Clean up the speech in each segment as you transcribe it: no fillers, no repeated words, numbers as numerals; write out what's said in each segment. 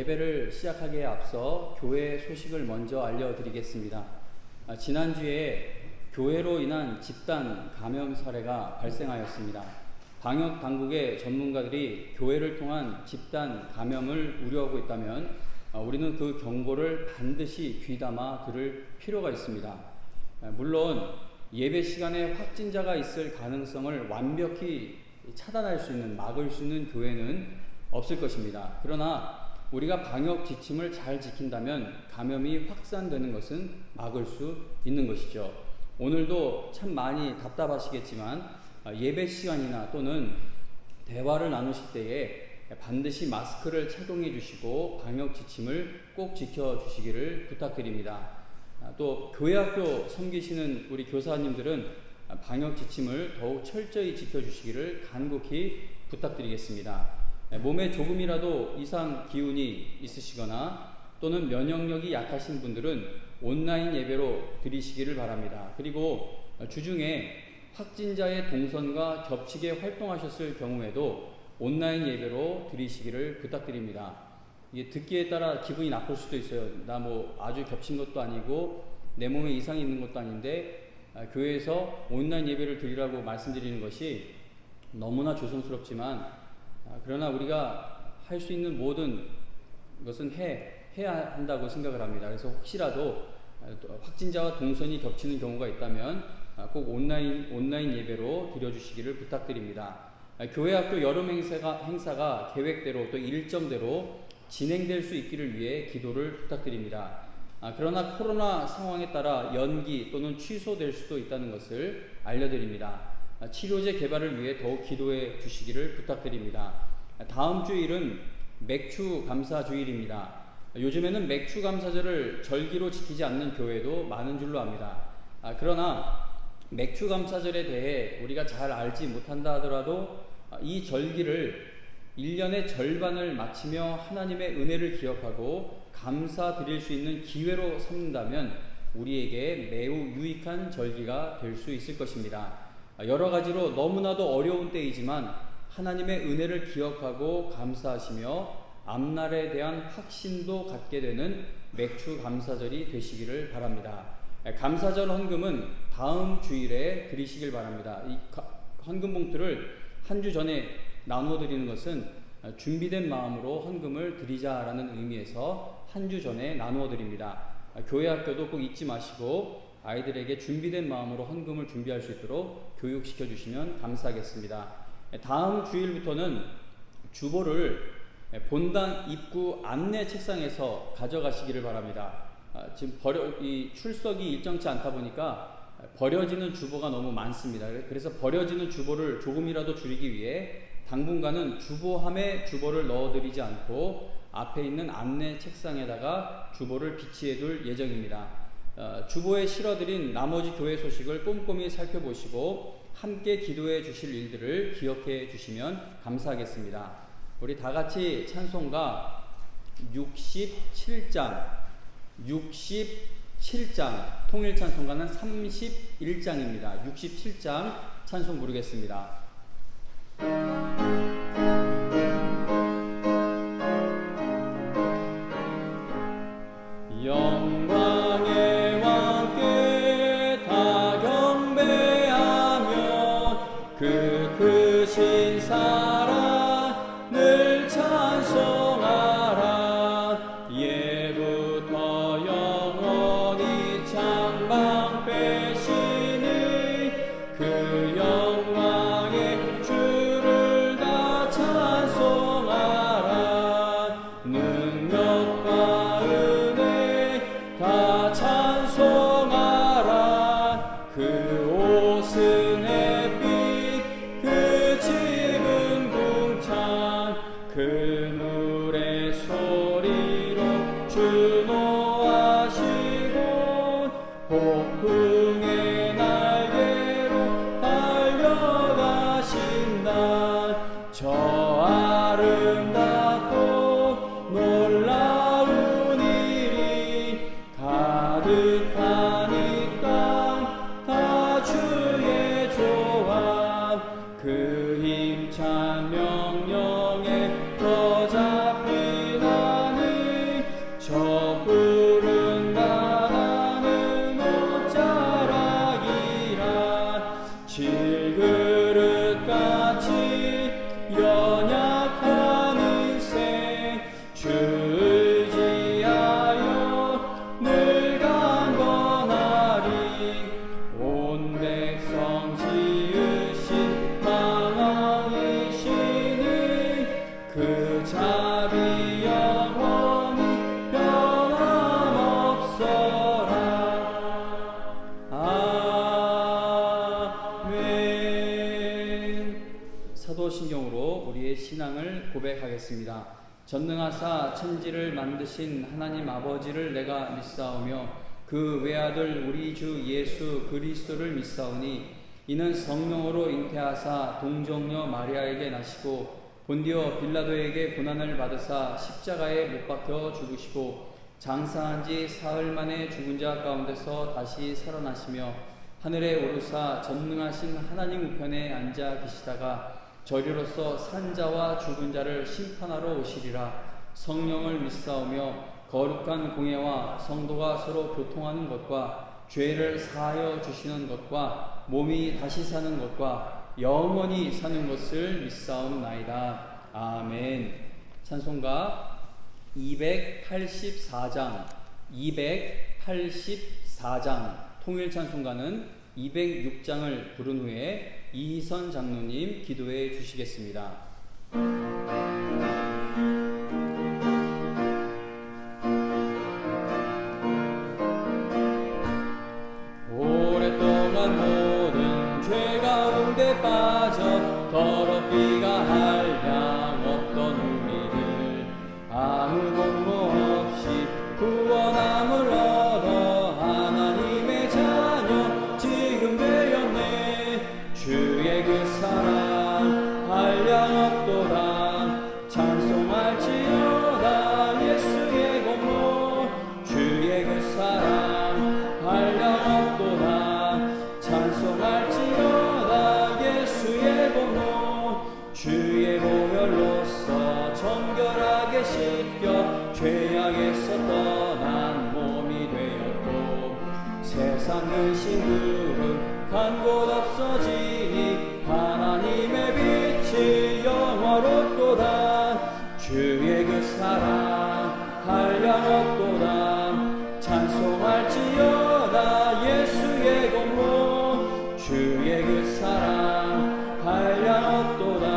예배를 시작하기에 앞서 교회 소식을 먼저 알려드리겠습니다. 지난주에 교회로 인한 집단 감염 사례가 발생하였습니다. 방역 당국의 전문가들이 교회를 통한 집단 감염을 우려하고 있다면 우리는 그 경고를 반드시 귀담아 들을 필요가 있습니다. 물론 예배 시간에 확진자가 있을 가능성을 완벽히 차단할 수 있는, 막을 수 있는 교회는 없을 것입니다. 그러나 우리가 방역 지침을 잘 지킨다면 감염이 확산되는 것은 막을 수 있는 것이죠. 오늘도 참 많이 답답하시겠지만 예배 시간이나 또는 대화를 나누실 때에 반드시 마스크를 착용해 주시고 방역 지침을 꼭 지켜 주시기를 부탁드립니다. 또 교회학교 섬기시는 우리 교사님들은 방역 지침을 더욱 철저히 지켜 주시기를 간곡히 부탁드리겠습니다. 몸에 조금이라도 이상 기운이 있으시거나 또는 면역력이 약하신 분들은 온라인 예배로 드리시기를 바랍니다. 그리고 주중에 확진자의 동선과 겹치게 활동하셨을 경우에도 온라인 예배로 드리시기를 부탁드립니다. 이게 듣기에 따라 기분이 나쁠 수도 있어요. 나 아주 겹친 것도 아니고 내 몸에 이상이 있는 것도 아닌데 교회에서 온라인 예배를 드리라고 말씀드리는 것이 너무나 조심스럽지만 그러나 우리가 할 수 있는 모든 것은 해야 한다고 생각을 합니다. 그래서 혹시라도 확진자와 동선이 겹치는 경우가 있다면 꼭 온라인 예배로 드려주시기를 부탁드립니다. 교회학교 여름 행사가 계획대로 또 일정대로 진행될 수 있기를 위해 기도를 부탁드립니다. 그러나 코로나 상황에 따라 연기 또는 취소될 수도 있다는 것을 알려드립니다. 치료제 개발을 위해 더욱 기도해 주시기를 부탁드립니다. 다음 주일은 맥주 감사 주일입니다. 요즘에는 맥주 감사절을 절기로 지키지 않는 교회도 많은 줄로 압니다. 그러나 맥주 감사절에 대해 우리가 잘 알지 못한다 하더라도 이 절기를 1년의 절반을 마치며 하나님의 은혜를 기억하고 감사드릴 수 있는 기회로 삼는다면 우리에게 매우 유익한 절기가 될 수 있을 것입니다. 여러 가지로 너무나도 어려운 때이지만 하나님의 은혜를 기억하고 감사하시며 앞날에 대한 확신도 갖게 되는 맥주 감사절이 되시기를 바랍니다. 감사절 헌금은 다음 주일에 드리시길 바랍니다. 이 헌금 봉투를 한 주 전에 나누어 드리는 것은 준비된 마음으로 헌금을 드리자라는 의미에서 한 주 전에 나누어 드립니다. 교회 학교도 꼭 잊지 마시고 아이들에게 준비된 마음으로 헌금을 준비할 수 있도록 교육시켜 주시면 감사하겠습니다. 다음 주일부터는 주보를 본당 입구 안내 책상에서 가져가시기를 바랍니다. 지금 출석이 일정치 않다 보니까 버려지는 주보가 너무 많습니다. 그래서 버려지는 주보를 조금이라도 줄이기 위해 당분간은 주보함에 주보를 넣어드리지 않고 앞에 있는 안내 책상에다가 주보를 비치해 둘 예정입니다. 주보에 실어드린 나머지 교회 소식을 꼼꼼히 살펴보시고 함께 기도해 주실 일들을 기억해 주시면 감사하겠습니다. 우리 다 같이 찬송가 67장 통일 찬송가는 31장입니다. 67장 찬송 부르겠습니다. 영광의 왕께 다 경배하며 그 크신 사랑 늘 찬송하라. 예부터 영원히 창방 빼시니 그 영광의 주를 다 찬송하라. 능력과 은혜 푸른가 나는 옷자락이라 질그릇같이 연약한 인생 주를 지하여 늘 강건하리 온 백성 지으신 망왕이시니 그 자비 영원히 변함없어라. 아멘. 사도신경으로 우리의 신앙을 고백하겠습니다. 전능하사 천지를 만드신 하나님 아버지를 내가 믿사오며 그 외아들 우리 주 예수 그리스도를 믿사오니 이는 성령으로 잉태하사 동정녀 마리아에게 나시고 본디오 빌라도에게 고난을 받으사 십자가에 못 박혀 죽으시고 장사한 지 사흘 만에 죽은 자 가운데서 다시 살아나시며 하늘에 오르사 전능하신 하나님 우편에 앉아 계시다가 저리로서 산 자와 죽은 자를 심판하러 오시리라. 성령을 믿사오며 거룩한 공예와 성도가 서로 교통하는 것과 죄를 사하여 주시는 것과 몸이 다시 사는 것과 영원히 사는 것을 믿사옵나이다. 아멘. 찬송가 284장 통일 찬송가는 206장을 부른 후에 이희선 장로님 기도해 주시겠습니다. 오랫동안 모든 죄 가운데 빠져 더럽기가 한량 없던 우리를 아무 공로 없이 구원함을 얻어 하나님의 자녀 지금 되었네. 주의 그 사랑 한량 없도다. 찬송할지어다 예수의 공로. 주의 그 사랑 한량 없도다. 찬송할지어다 예수의 공로. 주의 보혈로서 정결하게 씻겨 죄악에서 떠난 몸이 되었고 세상 근심들은 간 곳 없어지니 하나님의 빛이 영화롭도다. 주의 그 사랑 한량 없도다. 찬송할지어다 예수의 공로. 주의 그 사랑 한량 없도다.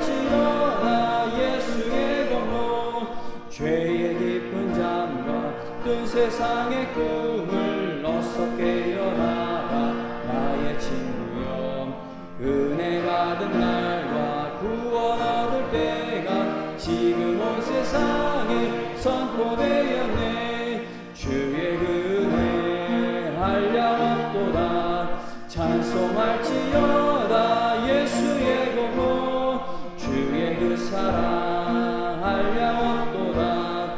찬송할지어다 예수의 공로. 죄의 깊은 잠과 뜬 세상의 꿈을 어서 깨어나라 나의 친구여. 은혜 받은 날과 구원 얻을 때가 지금 온 세상에 선포되었네. 주의 그 은혜 한량 없도다. 찬송할지어다 예수의 공로. 주의 그 사랑 한량 없도다.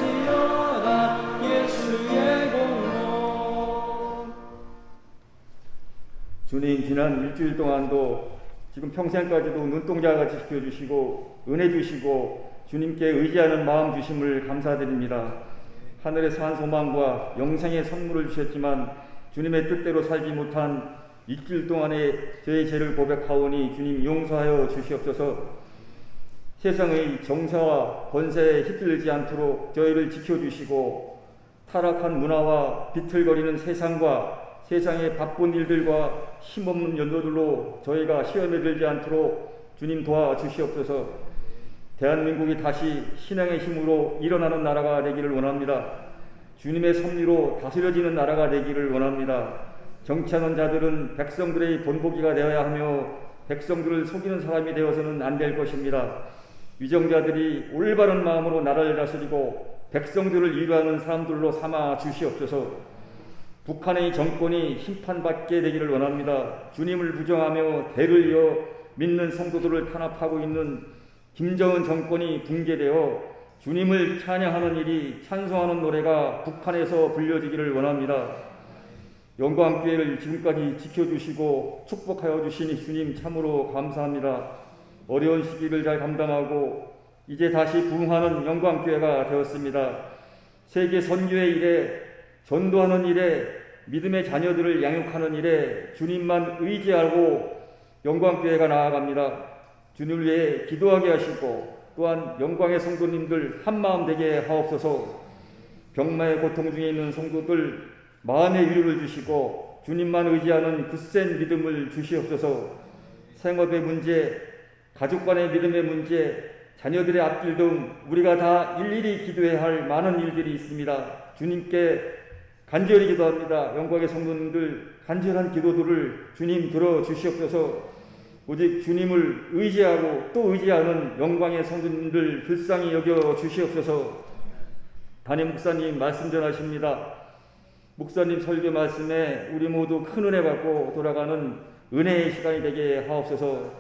찬송할지어다 예수의 공로. 주님, 지난 일주일 동안도 지금 평생까지도 눈동자같이 지켜주시고 은혜 주시고 주님께 의지하는 마음 주심을 감사드립니다. 하늘에서 한 소망과 영생의 선물을 주셨지만 주님의 뜻대로 살지 못한 일주일 동안의 저의 죄를 고백하오니 주님 용서하여 주시옵소서. 세상의 정사와 권세에 휩쓸리지 않도록 저희를 지켜주시고 타락한 문화와 비틀거리는 세상과 세상의 바쁜 일들과 힘없는 연도들로 저희가 시험에 들지 않도록 주님 도와주시옵소서. 대한민국이 다시 신앙의 힘으로 일어나는 나라가 되기를 원합니다. 주님의 섭리로 다스려지는 나라가 되기를 원합니다. 정치하는 자들은 백성들의 본보기가 되어야 하며 백성들을 속이는 사람이 되어서는 안 될 것입니다. 위정자들이 올바른 마음으로 나라를 다스리고 백성들을 위로하는 사람들로 삼아 주시옵소서. 북한의 정권이 심판받게 되기를 원합니다. 주님을 부정하며 대를 이어 믿는 성도들을 탄압하고 있는 김정은 정권이 붕괴되어 주님을 찬양하는 일이 찬송하는 노래가 북한에서 불려지기를 원합니다. 영광교회를 지금까지 지켜주시고 축복하여 주시니 주님 참으로 감사합니다. 어려운 시기를 잘 감당하고 이제 다시 부흥하는 영광교회가 되었습니다. 세계 선교의 일에, 전도하는 일에, 믿음의 자녀들을 양육하는 일에 주님만 의지하고 영광교회가 나아갑니다. 주님을 위해 기도하게 하시고 또한 영광의 성도님들 한마음 되게 하옵소서. 병마의 고통 중에 있는 성도들 마음의 위로를 주시고 주님만 의지하는 굳센 믿음을 주시옵소서. 생업의 문제, 가족 간의 믿음의 문제, 자녀들의 앞길 등 우리가 다 일일이 기도해야 할 많은 일들이 있습니다. 주님께 간절히 기도합니다. 영광의 성도님들 간절한 기도들을 주님 들어주시옵소서. 오직 주님을 의지하고 또 의지하는 영광의 성도님들 불쌍히 여겨 주시옵소서. 담임 목사님 말씀 전하십니다. 목사님 설교 말씀에 우리 모두 큰 은혜 받고 돌아가는 은혜의 시간이 되게 하옵소서.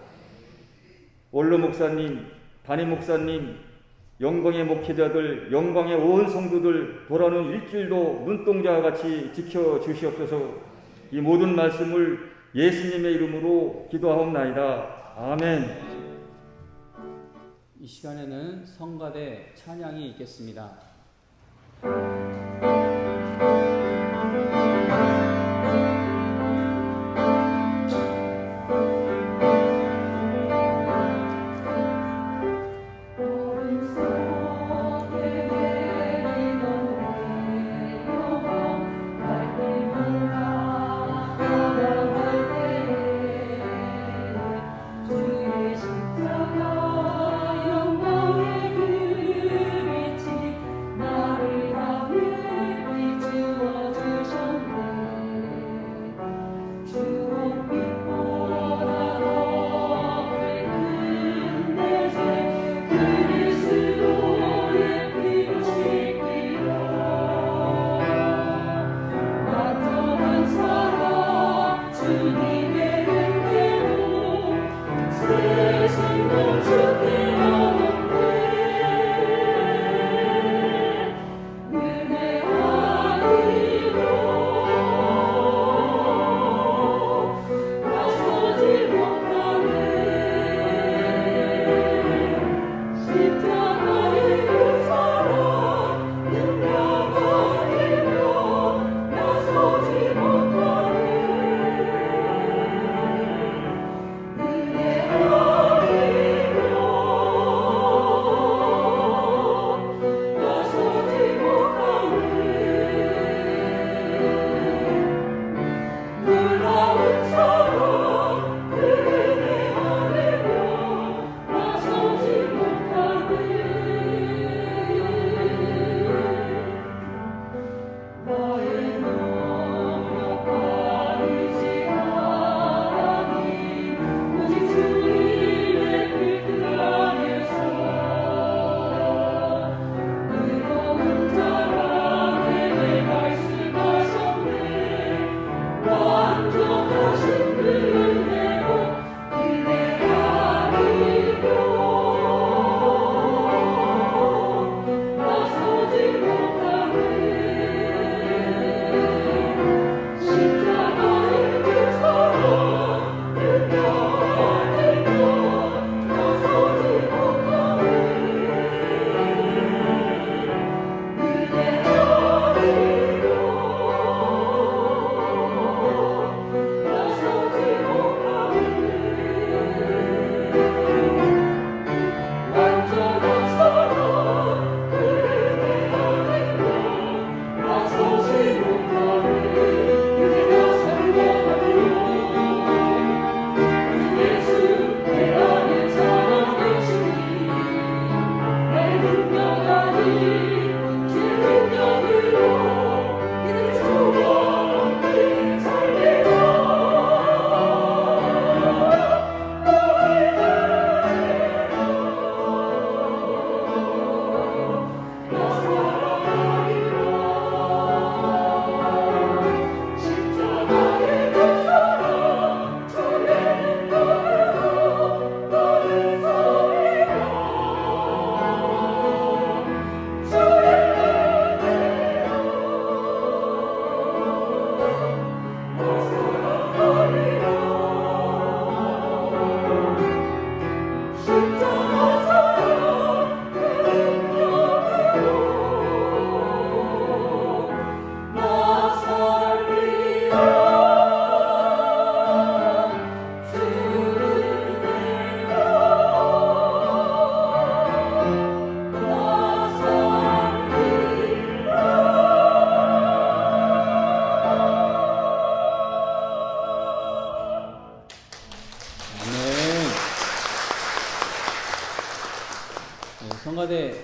원로 목사님, 담임 목사님, 영광의 목회자들, 영광의 온 성도들 돌아오는 일주일도 눈동자와 같이 지켜주시옵소서. 이 모든 말씀을 예수님의 이름으로 기도하옵나이다. 아멘. 이 시간에는 성가대 찬양이 있겠습니다. 나를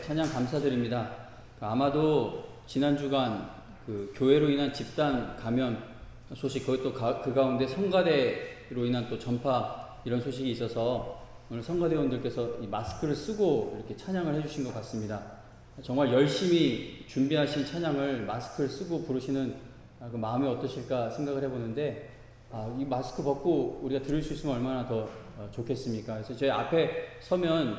찬양 감사드립니다. 아마도 지난 주간 그 교회로 인한 집단 감염 소식, 그것도 그 가운데 성가대로 인한 또 전파 이런 소식이 있어서 오늘 성가대원들께서 이 마스크를 쓰고 이렇게 찬양을 해주신 것 같습니다. 정말 열심히 준비하신 찬양을 마스크를 쓰고 부르시는 그 마음이 어떠실까 생각을 해보는데, 이 마스크 벗고 우리가 들을 수 있으면 얼마나 더 좋겠습니까? 그래서 저희 앞에 서면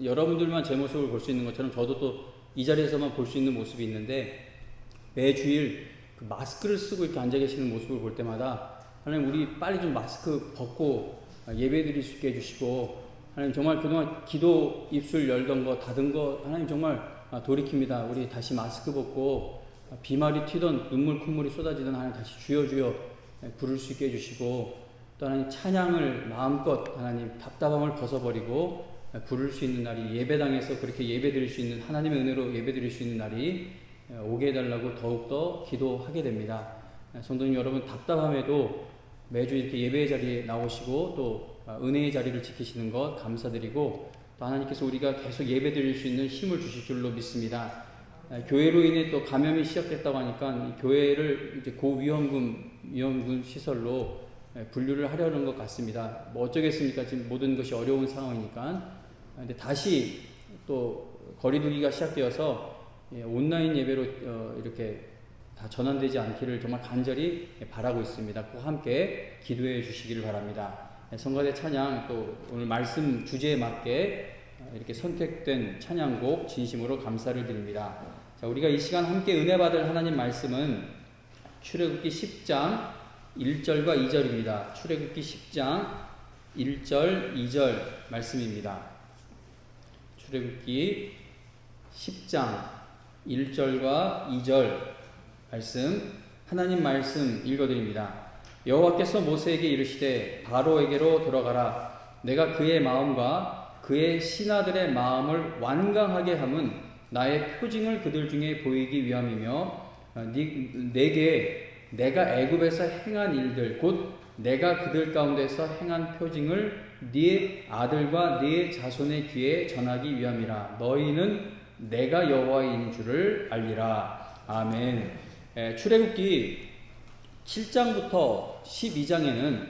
여러분들만 제 모습을 볼 수 있는 것처럼 저도 또 이 자리에서만 볼 수 있는 모습이 있는데, 매주일 그 마스크를 쓰고 이렇게 앉아 계시는 모습을 볼 때마다 하나님, 우리 빨리 좀 마스크 벗고 예배 드릴 수 있게 해주시고, 하나님 정말 그동안 기도 입술 열던 거 닫은 거 하나님 정말 돌이킵니다. 우리 다시 마스크 벗고 비말이 튀던 눈물 콧물이 쏟아지던 하나님 다시 주여 주여 부를 수 있게 해주시고, 또 하나님 찬양을 마음껏 하나님 답답함을 벗어버리고 부를 수 있는 날이, 예배당에서 그렇게 예배 드릴 수 있는, 하나님의 은혜로 예배 드릴 수 있는 날이 오게 해달라고 더욱더 기도하게 됩니다. 성도님 여러분, 답답함에도 매주 이렇게 예배의 자리에 나오시고 또 은혜의 자리를 지키시는 것 감사드리고, 또 하나님께서 우리가 계속 예배 드릴 수 있는 힘을 주실 줄로 믿습니다. 교회로 인해 또 감염이 시작됐다고 하니까 교회를 이제 고위험군 시설로 분류를 하려는 것 같습니다. 뭐 어쩌겠습니까? 지금 모든 것이 어려운 상황이니까. 근데 다시 또 거리두기가 시작되어서 온라인 예배로 이렇게 다 전환되지 않기를 정말 간절히 바라고 있습니다. 꼭 함께 기도해 주시기를 바랍니다. 성가대 찬양, 또 오늘 말씀 주제에 맞게 이렇게 선택된 찬양곡 진심으로 감사를 드립니다. 자, 우리가 이 시간 함께 은혜 받을 하나님 말씀은 출애굽기 10장 1절과 2절입니다. 출애굽기 10장 1절, 2절 말씀입니다. 출애굽기 10장 1절과 2절 말씀, 하나님 말씀 읽어드립니다. 여호와께서 모세에게 이르시되 바로에게로 들어가라. 내가 그의 마음과 그의 신하들의 마음을 완강하게 함은 나의 표징을 그들 중에 보이기 위함이며, 내게 내가 애굽에서 행한 일들 곧 내가 그들 가운데서 행한 표징을 네 아들과 네 자손의 귀에 전하기 위함이라. 너희는 내가 여호와인 줄을 알리라. 아멘. 출애굽기 7장부터 12장에는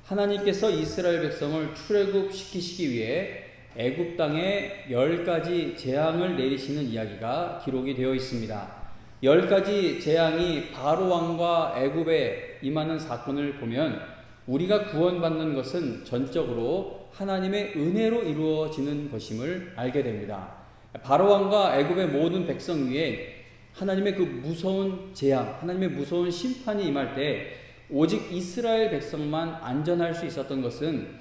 하나님께서 이스라엘 백성을 출애굽시키시기 위해 애굽 땅에 10가지 재앙을 내리시는 이야기가 기록이 되어 있습니다. 10가지 재앙이 바로 왕과 애굽에 임하는 사건을 보면 우리가 구원받는 것은 전적으로 하나님의 은혜로 이루어지는 것임을 알게 됩니다. 바로 왕과 애굽의 모든 백성 위에 하나님의 그 무서운 재앙, 하나님의 무서운 심판이 임할 때 오직 이스라엘 백성만 안전할 수 있었던 것은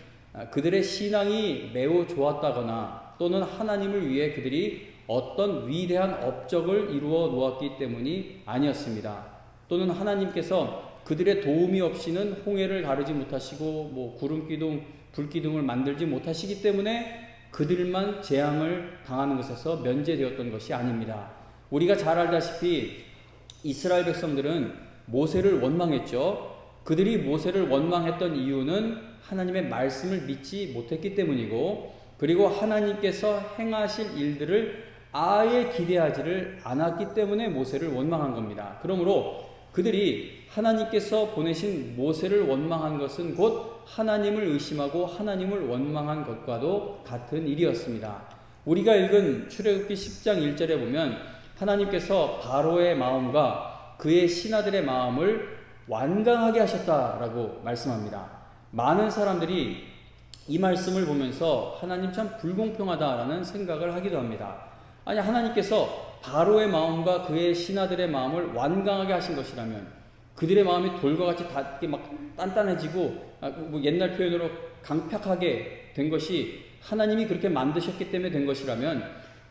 그들의 신앙이 매우 좋았다거나 또는 하나님을 위해 그들이 어떤 위대한 업적을 이루어 놓았기 때문이 아니었습니다. 또는 하나님께서 그들의 도움이 없이는 홍해를 가르지 못하시고 구름기둥, 불기둥을 만들지 못하시기 때문에 그들만 재앙을 당하는 것에서 면제되었던 것이 아닙니다. 우리가 잘 알다시피 이스라엘 백성들은 모세를 원망했죠. 그들이 모세를 원망했던 이유는 하나님의 말씀을 믿지 못했기 때문이고, 그리고 하나님께서 행하실 일들을 아예 기대하지를 않았기 때문에 모세를 원망한 겁니다. 그러므로 그들이 하나님께서 보내신 모세를 원망한 것은 곧 하나님을 의심하고 하나님을 원망한 것과도 같은 일이었습니다. 우리가 읽은 출애굽기 10장 1절에 보면 하나님께서 바로의 마음과 그의 신하들의 마음을 완강하게 하셨다라고 말씀합니다. 많은 사람들이 이 말씀을 보면서 하나님 참 불공평하다라는 생각을 하기도 합니다. 아니, 하나님께서 바로의 마음과 그의 신하들의 마음을 완강하게 하신 것이라면, 그들의 마음이 돌과 같이 다 막 단단해지고 옛날 표현으로 강팍하게 된 것이 하나님이 그렇게 만드셨기 때문에 된 것이라면,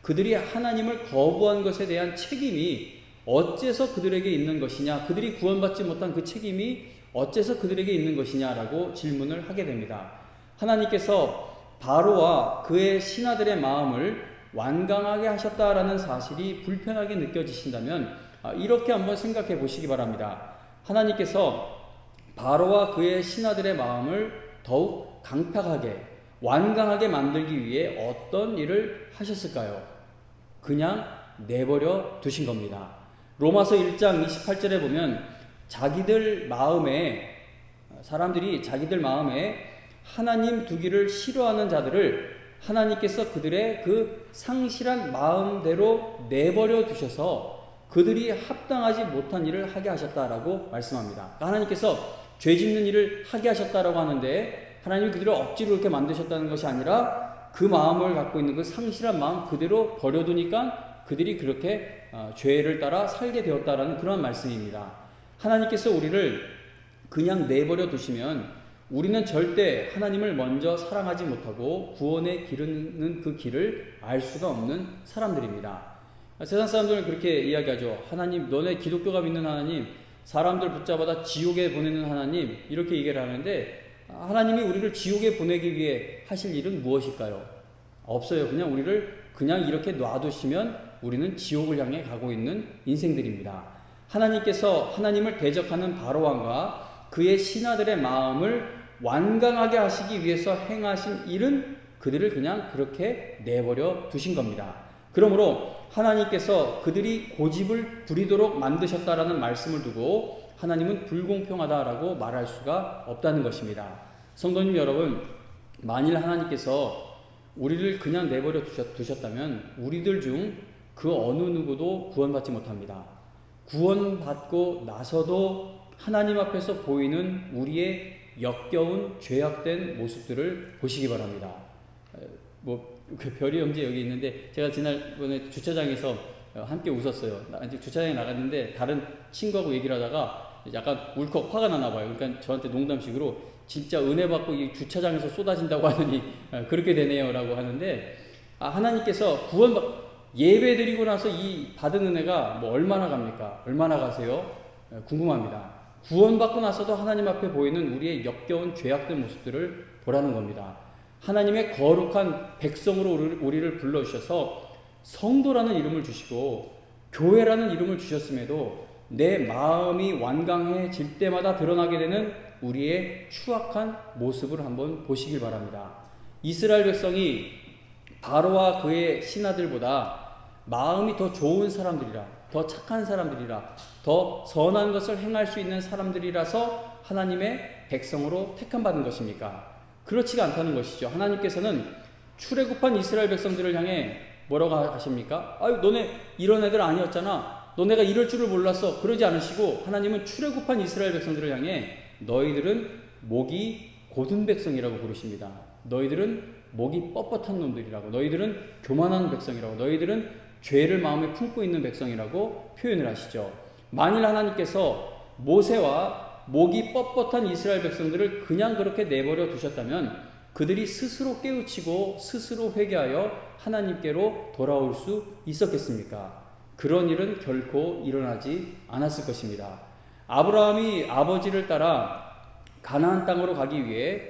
그들이 하나님을 거부한 것에 대한 책임이 어째서 그들에게 있는 것이냐, 그들이 구원받지 못한 그 책임이 어째서 그들에게 있는 것이냐라고 질문을 하게 됩니다. 하나님께서 바로와 그의 신하들의 마음을 완강하게 하셨다라는 사실이 불편하게 느껴지신다면 이렇게 한번 생각해 보시기 바랍니다. 하나님께서 바로와 그의 신하들의 마음을 더욱 강팍하게, 완강하게 만들기 위해 어떤 일을 하셨을까요? 그냥 내버려 두신 겁니다. 로마서 1장 28절에 보면 사람들이 자기들 마음에 하나님 두기를 싫어하는 자들을 하나님께서 그들의 그 상실한 마음대로 내버려 두셔서 그들이 합당하지 못한 일을 하게 하셨다라고 말씀합니다. 그러니까 하나님께서 죄 짓는 일을 하게 하셨다라고 하는데 하나님이 그들을 억지로 이렇게 만드셨다는 것이 아니라 그 마음을 갖고 있는 그 상실한 마음 그대로 버려두니까 그들이 그렇게 죄를 따라 살게 되었다라는 그런 말씀입니다. 하나님께서 우리를 그냥 내버려 두시면 우리는 절대 하나님을 먼저 사랑하지 못하고 구원에 기르는 그 길을 알 수가 없는 사람들입니다. 세상 사람들은 그렇게 이야기하죠. 하나님, 너네 기독교가 믿는 하나님, 사람들 붙잡아다 지옥에 보내는 하나님, 이렇게 얘기를 하는데 하나님이 우리를 지옥에 보내기 위해 하실 일은 무엇일까요? 없어요. 그냥 우리를 그냥 이렇게 놔두시면 우리는 지옥을 향해 가고 있는 인생들입니다. 하나님께서 하나님을 대적하는 바로왕과 그의 신하들의 마음을 완강하게 하시기 위해서 행하신 일은 그들을 그냥 그렇게 내버려 두신 겁니다. 그러므로 하나님께서 그들이 고집을 부리도록 만드셨다라는 말씀을 두고 하나님은 불공평하다라고 말할 수가 없다는 것입니다. 성도님 여러분, 만일 하나님께서 우리를 그냥 내버려 두셨다면 우리들 중 그 어느 누구도 구원받지 못합니다. 구원받고 나서도 하나님 앞에서 보이는 우리의 역겨운 죄악된 모습들을 보시기 바랍니다. 그 별이 형제 여기 있는데 제가 지난번에 주차장에서 함께 웃었어요. 주차장에 나갔는데 다른 친구하고 얘기를 하다가 약간 울컥 화가 나나 봐요. 그러니까 저한테 농담식으로 진짜 은혜 받고 이 주차장에서 쏟아진다고 하더니 그렇게 되네요 라고 하는데, 하나님께서 예배 드리고 나서 이 받은 은혜가 뭐 얼마나 갑니까? 얼마나 가세요? 궁금합니다. 구원받고 나서도 하나님 앞에 보이는 우리의 역겨운 죄악된 모습들을 보라는 겁니다. 하나님의 거룩한 백성으로 우리를 불러주셔서 성도라는 이름을 주시고 교회라는 이름을 주셨음에도 내 마음이 완강해질 때마다 드러나게 되는 우리의 추악한 모습을 한번 보시길 바랍니다. 이스라엘 백성이 바로와 그의 신하들보다 마음이 더 좋은 사람들이라, 더 착한 사람들이라, 더 선한 것을 행할 수 있는 사람들이라서 하나님의 백성으로 택함받은 것입니까? 그렇지가 않다는 것이죠. 하나님께서는 출애굽한 이스라엘 백성들을 향해 뭐라고 하십니까? 아유, 너네 이런 애들 아니었잖아. 너네가 이럴 줄을 몰랐어. 그러지 않으시고 하나님은 출애굽한 이스라엘 백성들을 향해 너희들은 목이 곧은 백성이라고 부르십니다. 너희들은 목이 뻣뻣한 놈들이라고, 너희들은 교만한 백성이라고, 너희들은 죄를 마음에 품고 있는 백성이라고 표현을 하시죠. 만일 하나님께서 모세와 목이 뻣뻣한 이스라엘 백성들을 그냥 그렇게 내버려 두셨다면 그들이 스스로 깨우치고 스스로 회개하여 하나님께로 돌아올 수 있었겠습니까? 그런 일은 결코 일어나지 않았을 것입니다. 아브라함이 아버지를 따라 가나안 땅으로 가기 위해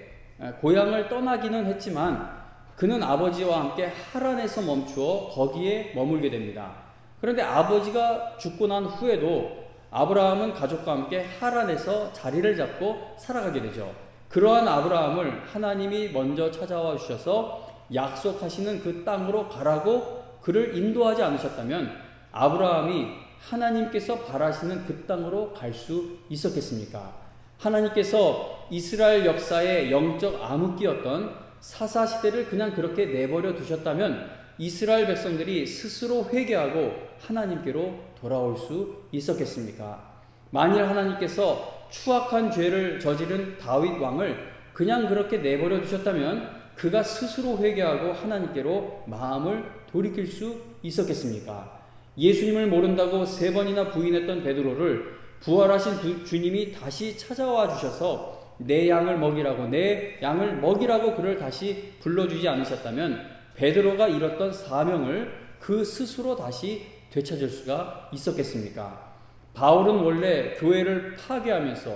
고향을 떠나기는 했지만 그는 아버지와 함께 하란에서 멈추어 거기에 머물게 됩니다. 그런데 아버지가 죽고 난 후에도 아브라함은 가족과 함께 하란에서 자리를 잡고 살아가게 되죠. 그러한 아브라함을 하나님이 먼저 찾아와 주셔서 약속하시는 그 땅으로 가라고 그를 인도하지 않으셨다면 아브라함이 하나님께서 바라시는 그 땅으로 갈 수 있었겠습니까? 하나님께서 이스라엘 역사의 영적 암흑기였던 사사시대를 그냥 그렇게 내버려 두셨다면 이스라엘 백성들이 스스로 회개하고 하나님께로 돌아올 수 있었겠습니까? 만일 하나님께서 추악한 죄를 저지른 다윗 왕을 그냥 그렇게 내버려 두셨다면 그가 스스로 회개하고 하나님께로 마음을 돌이킬 수 있었겠습니까? 예수님을 모른다고 3번이나 부인했던 베드로를 부활하신 주님이 다시 찾아와 주셔서 내 양을 먹이라고 그를 다시 불러주지 않으셨다면 베드로가 잃었던 사명을 그 스스로 다시 되찾을 수가 있었겠습니까? 바울은 원래 교회를 파괴하면서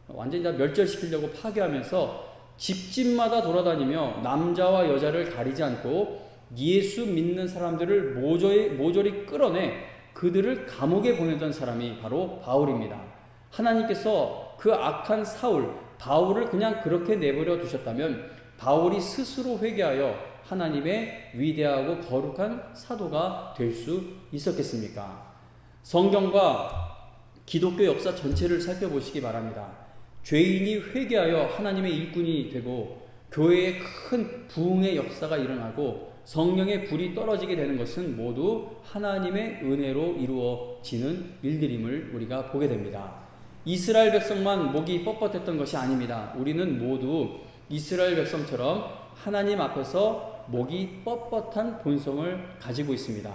완전히 다 멸절시키려고 파괴하면서 집집마다 돌아다니며 남자와 여자를 가리지 않고 예수 믿는 사람들을 모조리 끌어내 그들을 감옥에 보내던 사람이 바로 바울입니다. 하나님께서 그 악한 바울을 그냥 그렇게 내버려 두셨다면 바울이 스스로 회개하여 하나님의 위대하고 거룩한 사도가 될 수 있었겠습니까? 성경과 기독교 역사 전체를 살펴보시기 바랍니다. 죄인이 회개하여 하나님의 일꾼이 되고 교회에 큰 부흥의 역사가 일어나고 성령의 불이 떨어지게 되는 것은 모두 하나님의 은혜로 이루어지는 일들임을 우리가 보게 됩니다. 이스라엘 백성만 목이 뻣뻣했던 것이 아닙니다. 우리는 모두 이스라엘 백성처럼 하나님 앞에서 목이 뻣뻣한 본성을 가지고 있습니다.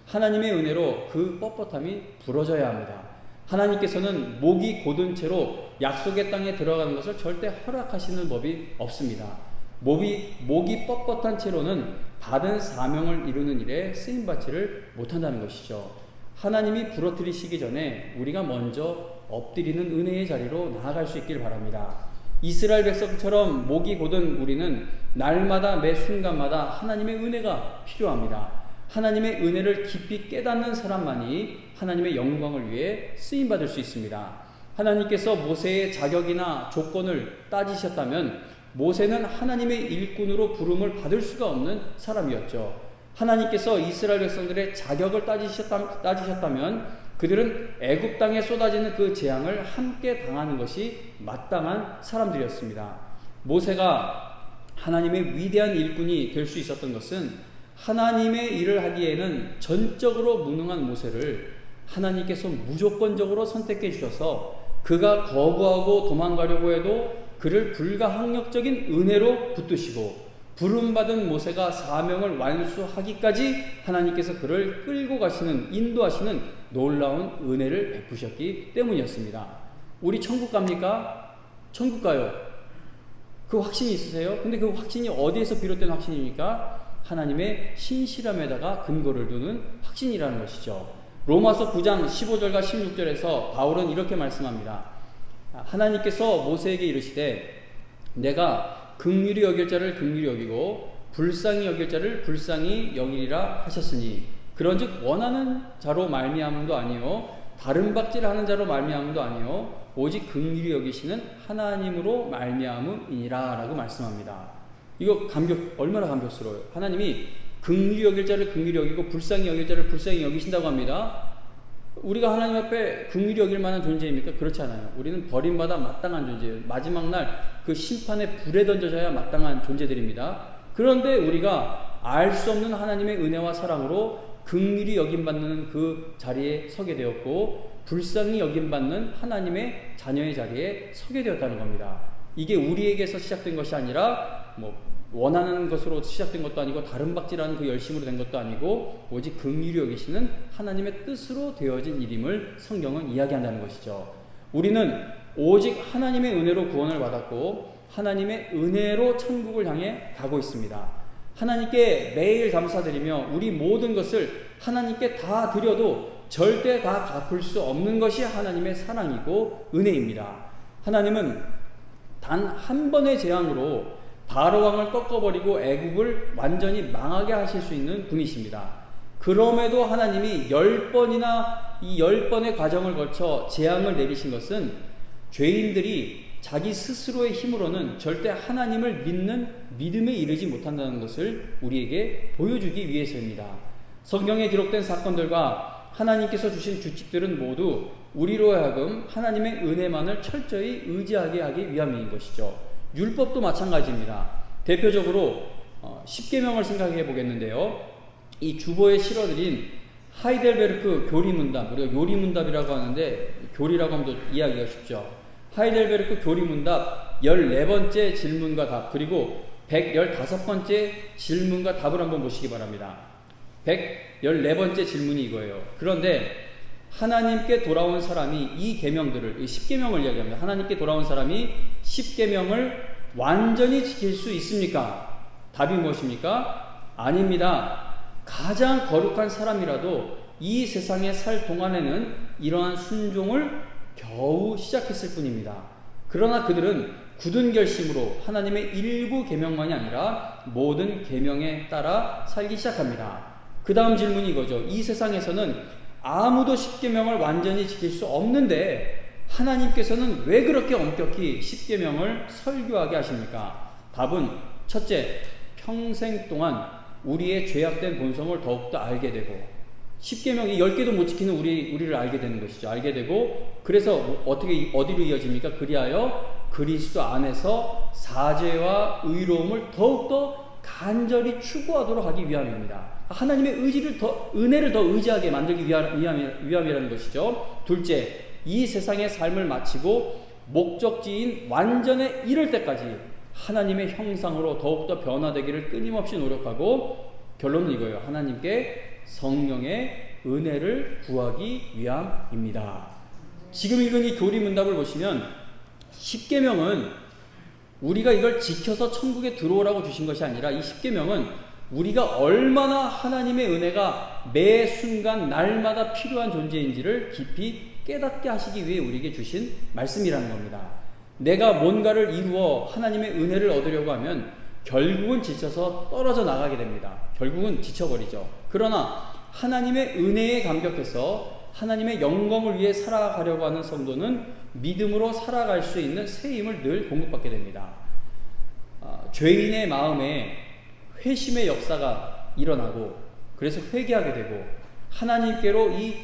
하나님의 은혜로 그 뻣뻣함이 부러져야 합니다. 하나님께서는 목이 곧은 채로 약속의 땅에 들어가는 것을 절대 허락하시는 법이 없습니다. 목이 뻣뻣한 채로는 받은 사명을 이루는 일에 쓰임받지를 못한다는 것이죠. 하나님이 부러뜨리시기 전에 우리가 먼저 엎드리는 은혜의 자리로 나아갈 수 있길 바랍니다. 이스라엘 백성처럼 목이 곧은 우리는 날마다 매 순간마다 하나님의 은혜가 필요합니다. 하나님의 은혜를 깊이 깨닫는 사람만이 하나님의 영광을 위해 쓰임받을 수 있습니다. 하나님께서 모세의 자격이나 조건을 따지셨다면 모세는 하나님의 일꾼으로 부름을 받을 수가 없는 사람이었죠. 하나님께서 이스라엘 백성들의 자격을 따지셨다면 그들은 애굽 땅에 쏟아지는 그 재앙을 함께 당하는 것이 마땅한 사람들이었습니다. 모세가 하나님의 위대한 일꾼이 될 수 있었던 것은 하나님의 일을 하기에는 전적으로 무능한 모세를 하나님께서 무조건적으로 선택해 주셔서 그가 거부하고 도망가려고 해도 그를 불가항력적인 은혜로 붙드시고 부름받은 모세가 사명을 완수하기까지 하나님께서 그를 끌고 가시는, 인도하시는 놀라운 은혜를 베푸셨기 때문이었습니다. 우리 천국 갑니까? 천국 가요. 그 확신이 있으세요? 근데 그 확신이 어디에서 비롯된 확신입니까? 하나님의 신실함에다가 근거를 두는 확신이라는 것이죠. 로마서 9장 15절과 16절에서 바울은 이렇게 말씀합니다. 하나님께서 모세에게 이르시되 내가 긍휼히 여길 자를 긍휼히 여기고 불쌍히 여길 자를 불쌍히 여기리라 하셨으니 그런즉 원하는 자로 말미암음도 아니요 다른 박질하는 자로 말미암음도 아니요 오직 긍휼히 여기시는 하나님으로 말미암음이니라 라고 말씀합니다. 이거 얼마나 감격스러워요. 하나님이 긍휼히 여길 자를 긍휼히 여기고 불쌍히 여길 자를 불쌍히 여기신다고 합니다. 우리가 하나님 앞에 긍휼히 여길 만한 존재입니까? 그렇지 않아요. 우리는 버림받아 마땅한 존재예요. 마지막 날 그 심판의 불에 던져져야 마땅한 존재들입니다. 그런데 우리가 알 수 없는 하나님의 은혜와 사랑으로 긍휼히 여김받는 그 자리에 서게 되었고 불쌍히 여김받는 하나님의 자녀의 자리에 서게 되었다는 겁니다. 이게 우리에게서 시작된 것이 아니라 원하는 것으로 시작된 것도 아니고 다른 박질하는 그 열심으로 된 것도 아니고 오직 긍휼히 여기시는 하나님의 뜻으로 되어진 일임을 성경은 이야기한다는 것이죠. 우리는 오직 하나님의 은혜로 구원을 받았고 하나님의 은혜로 천국을 향해 가고 있습니다. 하나님께 매일 감사드리며 우리 모든 것을 하나님께 다 드려도 절대 다 갚을 수 없는 것이 하나님의 사랑이고 은혜입니다. 하나님은 단 한 번의 재앙으로 바로 왕을 꺾어버리고 애국을 완전히 망하게 하실 수 있는 분이십니다. 그럼에도 하나님이 10번이나 이 10번의 과정을 거쳐 재앙을 내리신 것은 죄인들이 자기 스스로의 힘으로는 절대 하나님을 믿는 믿음에 이르지 못한다는 것을 우리에게 보여주기 위해서입니다. 성경에 기록된 사건들과 하나님께서 주신 규칙들은 모두 우리로 하여금 하나님의 은혜만을 철저히 의지하게 하기 위함인 것이죠. 율법도 마찬가지입니다. 대표적으로 10계명을 생각해 보겠는데요. 이 주보에 실어드린 하이델베르크 교리문답, 우리가 요리문답이라고 하는데 교리라고 하면 또 이해하기가 쉽죠. 하이델베르크 교리문답 14번째 질문과 답 그리고 115번째 질문과 답을 한번 보시기 바랍니다. 114번째 질문이 이거예요. 그런데 하나님께 돌아온 사람이 이 계명들을, 이 10계명을 이야기합니다. 하나님께 돌아온 사람이 10계명을 완전히 지킬 수 있습니까? 답이 무엇입니까? 아닙니다. 가장 거룩한 사람이라도 이 세상에 살 동안에는 이러한 순종을 겨우 시작했을 뿐입니다. 그러나 그들은 굳은 결심으로 하나님의 일부 계명만이 아니라 모든 계명에 따라 살기 시작합니다. 그 다음 질문이 이거죠. 이 세상에서는 아무도 10계명을 완전히 지킬 수 없는데 하나님께서는 왜 그렇게 엄격히 10계명을 설교하게 하십니까? 답은 첫째, 평생 동안 우리의 죄악된 본성을 더욱더 알게 되고 10계명이 10개도 못 지키는 우리를 알게 되는 것이죠. 알게 되고 그래서 어디로 이어집니까? 그리하여 그리스도 안에서 사죄와 의로움을 더욱더 간절히 추구하도록 하기 위함입니다. 하나님의 은혜를 더 의지하게 만들기 위함이라는 것이죠. 둘째, 이 세상의 삶을 마치고 목적지인 완전에 이를 때까지 하나님의 형상으로 더욱더 변화되기를 끊임없이 노력하고 결론은 이거예요. 하나님께 성령의 은혜를 구하기 위함입니다. 지금 읽은 이 교리 문답을 보시면 10계명은 우리가 이걸 지켜서 천국에 들어오라고 주신 것이 아니라 이 10계명은 우리가 얼마나 하나님의 은혜가 매 순간 날마다 필요한 존재인지를 깊이 깨닫게 하시기 위해 우리에게 주신 말씀이라는 겁니다. 내가 뭔가를 이루어 하나님의 은혜를 얻으려고 하면 결국은 지쳐서 떨어져 나가게 됩니다. 결국은 지쳐버리죠. 그러나 하나님의 은혜에 감격해서 하나님의 영광을 위해 살아가려고 하는 성도는 믿음으로 살아갈 수 있는 새 힘을 늘 공급받게 됩니다. 죄인의 마음에 회심의 역사가 일어나고 그래서 회개하게 되고 하나님께로 이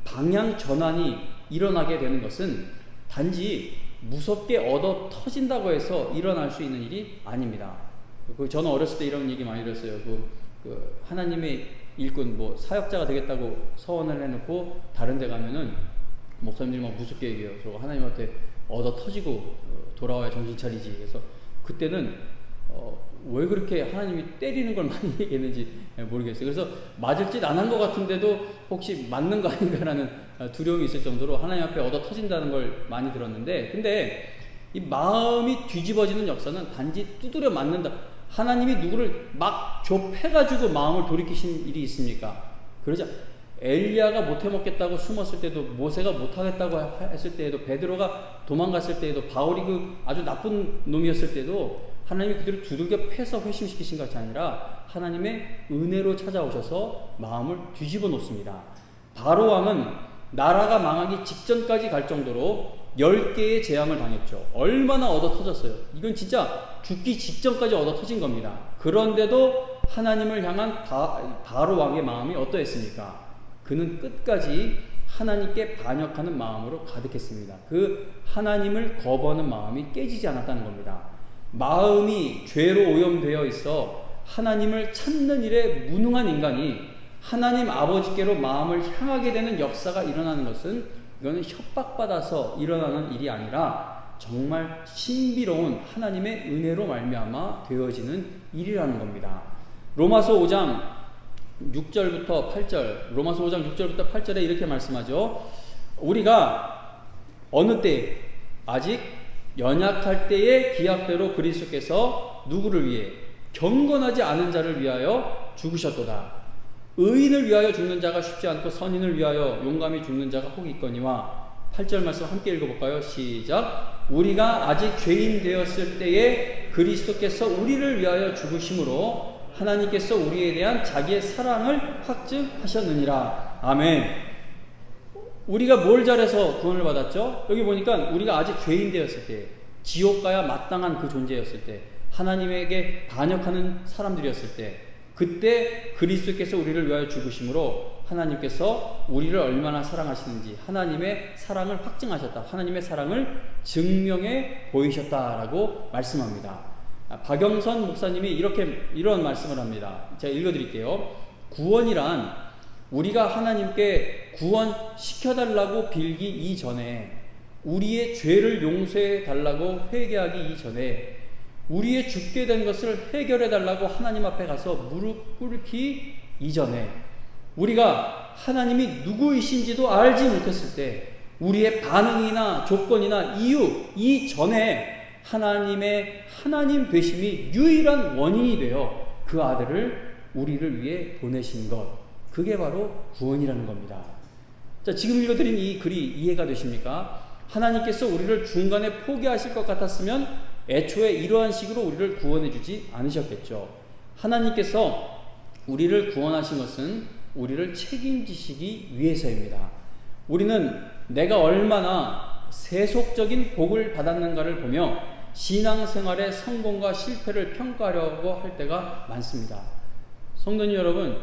방향 전환이 일어나게 되는 것은 단지 무섭게 얻어 터진다고 해서 일어날 수 있는 일이 아닙니다. 저는 어렸을 때 이런 얘기 많이 들었어요. 하나님의 일꾼 사역자가 되겠다고 서원을 해놓고 다른 데 가면은 목사님들이 막 무섭게 얘기해요. 저 하나님한테 얻어 터지고 돌아와야 정신 차리지. 그래서 그때는 왜 그렇게 하나님이 때리는 걸 많이 얘기했는지 모르겠어요. 그래서 맞을 짓 안 한 것 같은데도 혹시 맞는 거 아닌가라는 두려움이 있을 정도로 하나님 앞에 얻어 터진다는 걸 많이 들었는데, 근데 이 마음이 뒤집어지는 역사는 단지 두드려 맞는다. 하나님이 누구를 막 좁혀가지고 마음을 돌이키신 일이 있습니까? 그러자 엘리야가 못해먹겠다고 숨었을 때도, 모세가 못하겠다고 했을 때에도, 베드로가 도망갔을 때에도, 바울이 아주 나쁜 놈이었을 때도 하나님이 그들을 두들겨 패서 회심시키신 것이 아니라 하나님의 은혜로 찾아오셔서 마음을 뒤집어 놓습니다. 바로 왕은 나라가 망하기 직전까지 갈 정도로 10개의 재앙을 당했죠. 얼마나 얻어 터졌어요. 이건 진짜 죽기 직전까지 얻어 터진 겁니다. 그런데도 하나님을 향한 바로 왕의 마음이 어떠했습니까? 그는 끝까지 하나님께 반역하는 마음으로 가득했습니다. 그 하나님을 거부하는 마음이 깨지지 않았다는 겁니다. 마음이 죄로 오염되어 있어 하나님을 찾는 일에 무능한 인간이 하나님 아버지께로 마음을 향하게 되는 역사가 일어나는 것은, 이거는 협박받아서 일어나는 일이 아니라 정말 신비로운 하나님의 은혜로 말미암아 되어지는 일이라는 겁니다. 로마서 5장 6절부터 8절, 로마서 5장 6절부터 8절에 이렇게 말씀하죠. 우리가 어느 때, 아직 연약할 때의 기약대로 그리스도께서 누구를 위해? 경건하지 않은 자를 위하여 죽으셨도다. 의인을 위하여 죽는 자가 쉽지 않고 선인을 위하여 용감히 죽는 자가 혹 있거니와. 8절 말씀 함께 읽어볼까요? 시작. 우리가 아직 죄인 되었을 때에 그리스도께서 우리를 위하여 죽으심으로 하나님께서 우리에 대한 자기의 사랑을 확증하셨느니라. 아멘. 우리가 뭘 잘해서 구원을 받았죠? 여기 보니까 우리가 아직 죄인 되었을 때, 지옥 가야 마땅한 그 존재였을 때, 하나님에게 반역하는 사람들이었을 때, 그때 그리스도께서 우리를 위하여 죽으심으로 하나님께서 우리를 얼마나 사랑하시는지 하나님의 사랑을 확증하셨다. 하나님의 사랑을 증명해 보이셨다라고 말씀합니다. 박영선 목사님이 이런 말씀을 합니다. 제가 읽어드릴게요. 구원이란 우리가 하나님께 구원시켜달라고 빌기 이전에, 우리의 죄를 용서해달라고 회개하기 이전에, 우리의 죽게 된 것을 해결해달라고 하나님 앞에 가서 무릎 꿇기 이전에, 우리가 하나님이 누구이신지도 알지 못했을 때, 우리의 반응이나 조건이나 이유 이전에 하나님의 하나님 되심이 유일한 원인이 되어 그 아들을 우리를 위해 보내신 것, 그게 바로 구원이라는 겁니다. 자, 지금 읽어드린 이 글이 이해가 되십니까? 하나님께서 우리를 중간에 포기하실 것 같았으면 애초에 이러한 식으로 우리를 구원해 주지 않으셨겠죠. 하나님께서 우리를 구원하신 것은 우리를 책임지시기 위해서입니다. 우리는 내가 얼마나 세속적인 복을 받았는가를 보며 신앙생활의 성공과 실패를 평가하려고 할 때가 많습니다. 성도님 여러분,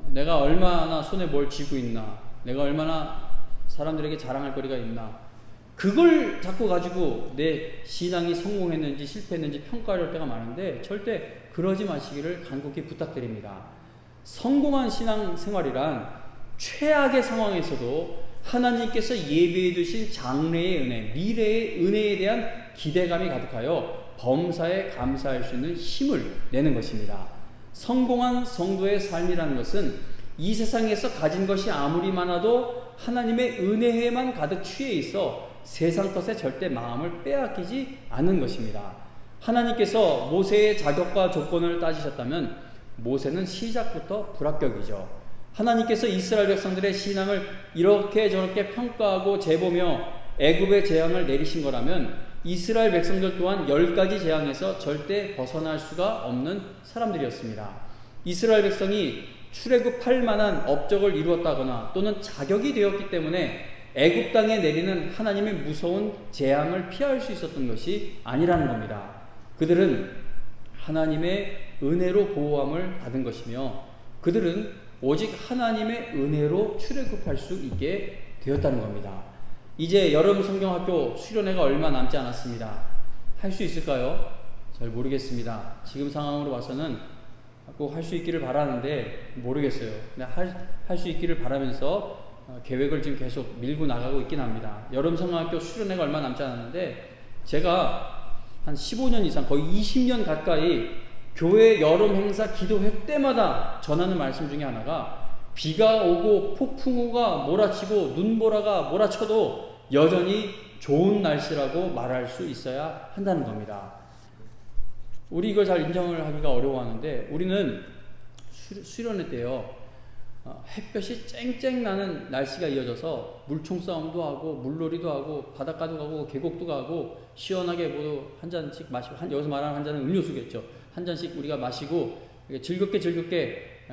내가 얼마나 손에 뭘 쥐고 있나, 내가 얼마나 사람들에게 자랑할 거리가 있나, 그걸 자꾸 가지고 내 신앙이 성공했는지 실패했는지 평가할 때가 많은데 절대 그러지 마시기를 간곡히 부탁드립니다. 성공한 신앙생활이란 최악의 상황에서도 하나님께서 예비해 두신 장래의 은혜, 미래의 은혜에 대한 기대감이 가득하여 범사에 감사할 수 있는 힘을 내는 것입니다. 성공한 성도의 삶이라는 것은 이 세상에서 가진 것이 아무리 많아도 하나님의 은혜에만 가득 취해 있어 세상 것에 절대 마음을 빼앗기지 않는 것입니다. 하나님께서 모세의 자격과 조건을 따지셨다면 모세는 시작부터 불합격이죠. 하나님께서 이스라엘 백성들의 신앙을 이렇게 저렇게 평가하고 재보며 애굽의 재앙을 내리신 거라면 이스라엘 백성들 또한 10가지 재앙에서 절대 벗어날 수가 없는 사람들이었습니다. 이스라엘 백성이 출애굽할 만한 업적을 이루었다거나 또는 자격이 되었기 때문에 애굽 땅에 내리는 하나님의 무서운 재앙을 피할 수 있었던 것이 아니라는 겁니다. 그들은 하나님의 은혜로 보호함을 받은 것이며 그들은 오직 하나님의 은혜로 출애굽할 수 있게 되었다는 겁니다. 이제 여름 성경학교 수련회가 얼마 남지 않았습니다. 할 수 있을까요? 잘 모르겠습니다. 지금 상황으로 봐서는 꼭 할 수 있기를 바라는데 모르겠어요. 할 수 있기를 바라면서 계획을 지금 계속 밀고 나가고 있긴 합니다. 여름 성경학교 수련회가 얼마 남지 않았는데 제가 한 15년 이상 거의 20년 가까이 교회 여름 행사 기도회 때마다 전하는 말씀 중에 하나가 비가 오고 폭풍우가 몰아치고 눈보라가 몰아쳐도 여전히 좋은 날씨라고 말할 수 있어야 한다는 겁니다. 우리 이걸 잘 인정을 하기가 어려워하는데 우리는 수련회 때요 햇볕이 쨍쨍 나는 날씨가 이어져서 물총 싸움도 하고 물놀이도 하고 바닷가도 가고 계곡도 가고 시원하게 모두 한 잔씩 마시고 여기서 말하는 한 잔은 음료수겠죠. 한 잔씩 우리가 마시고 즐겁게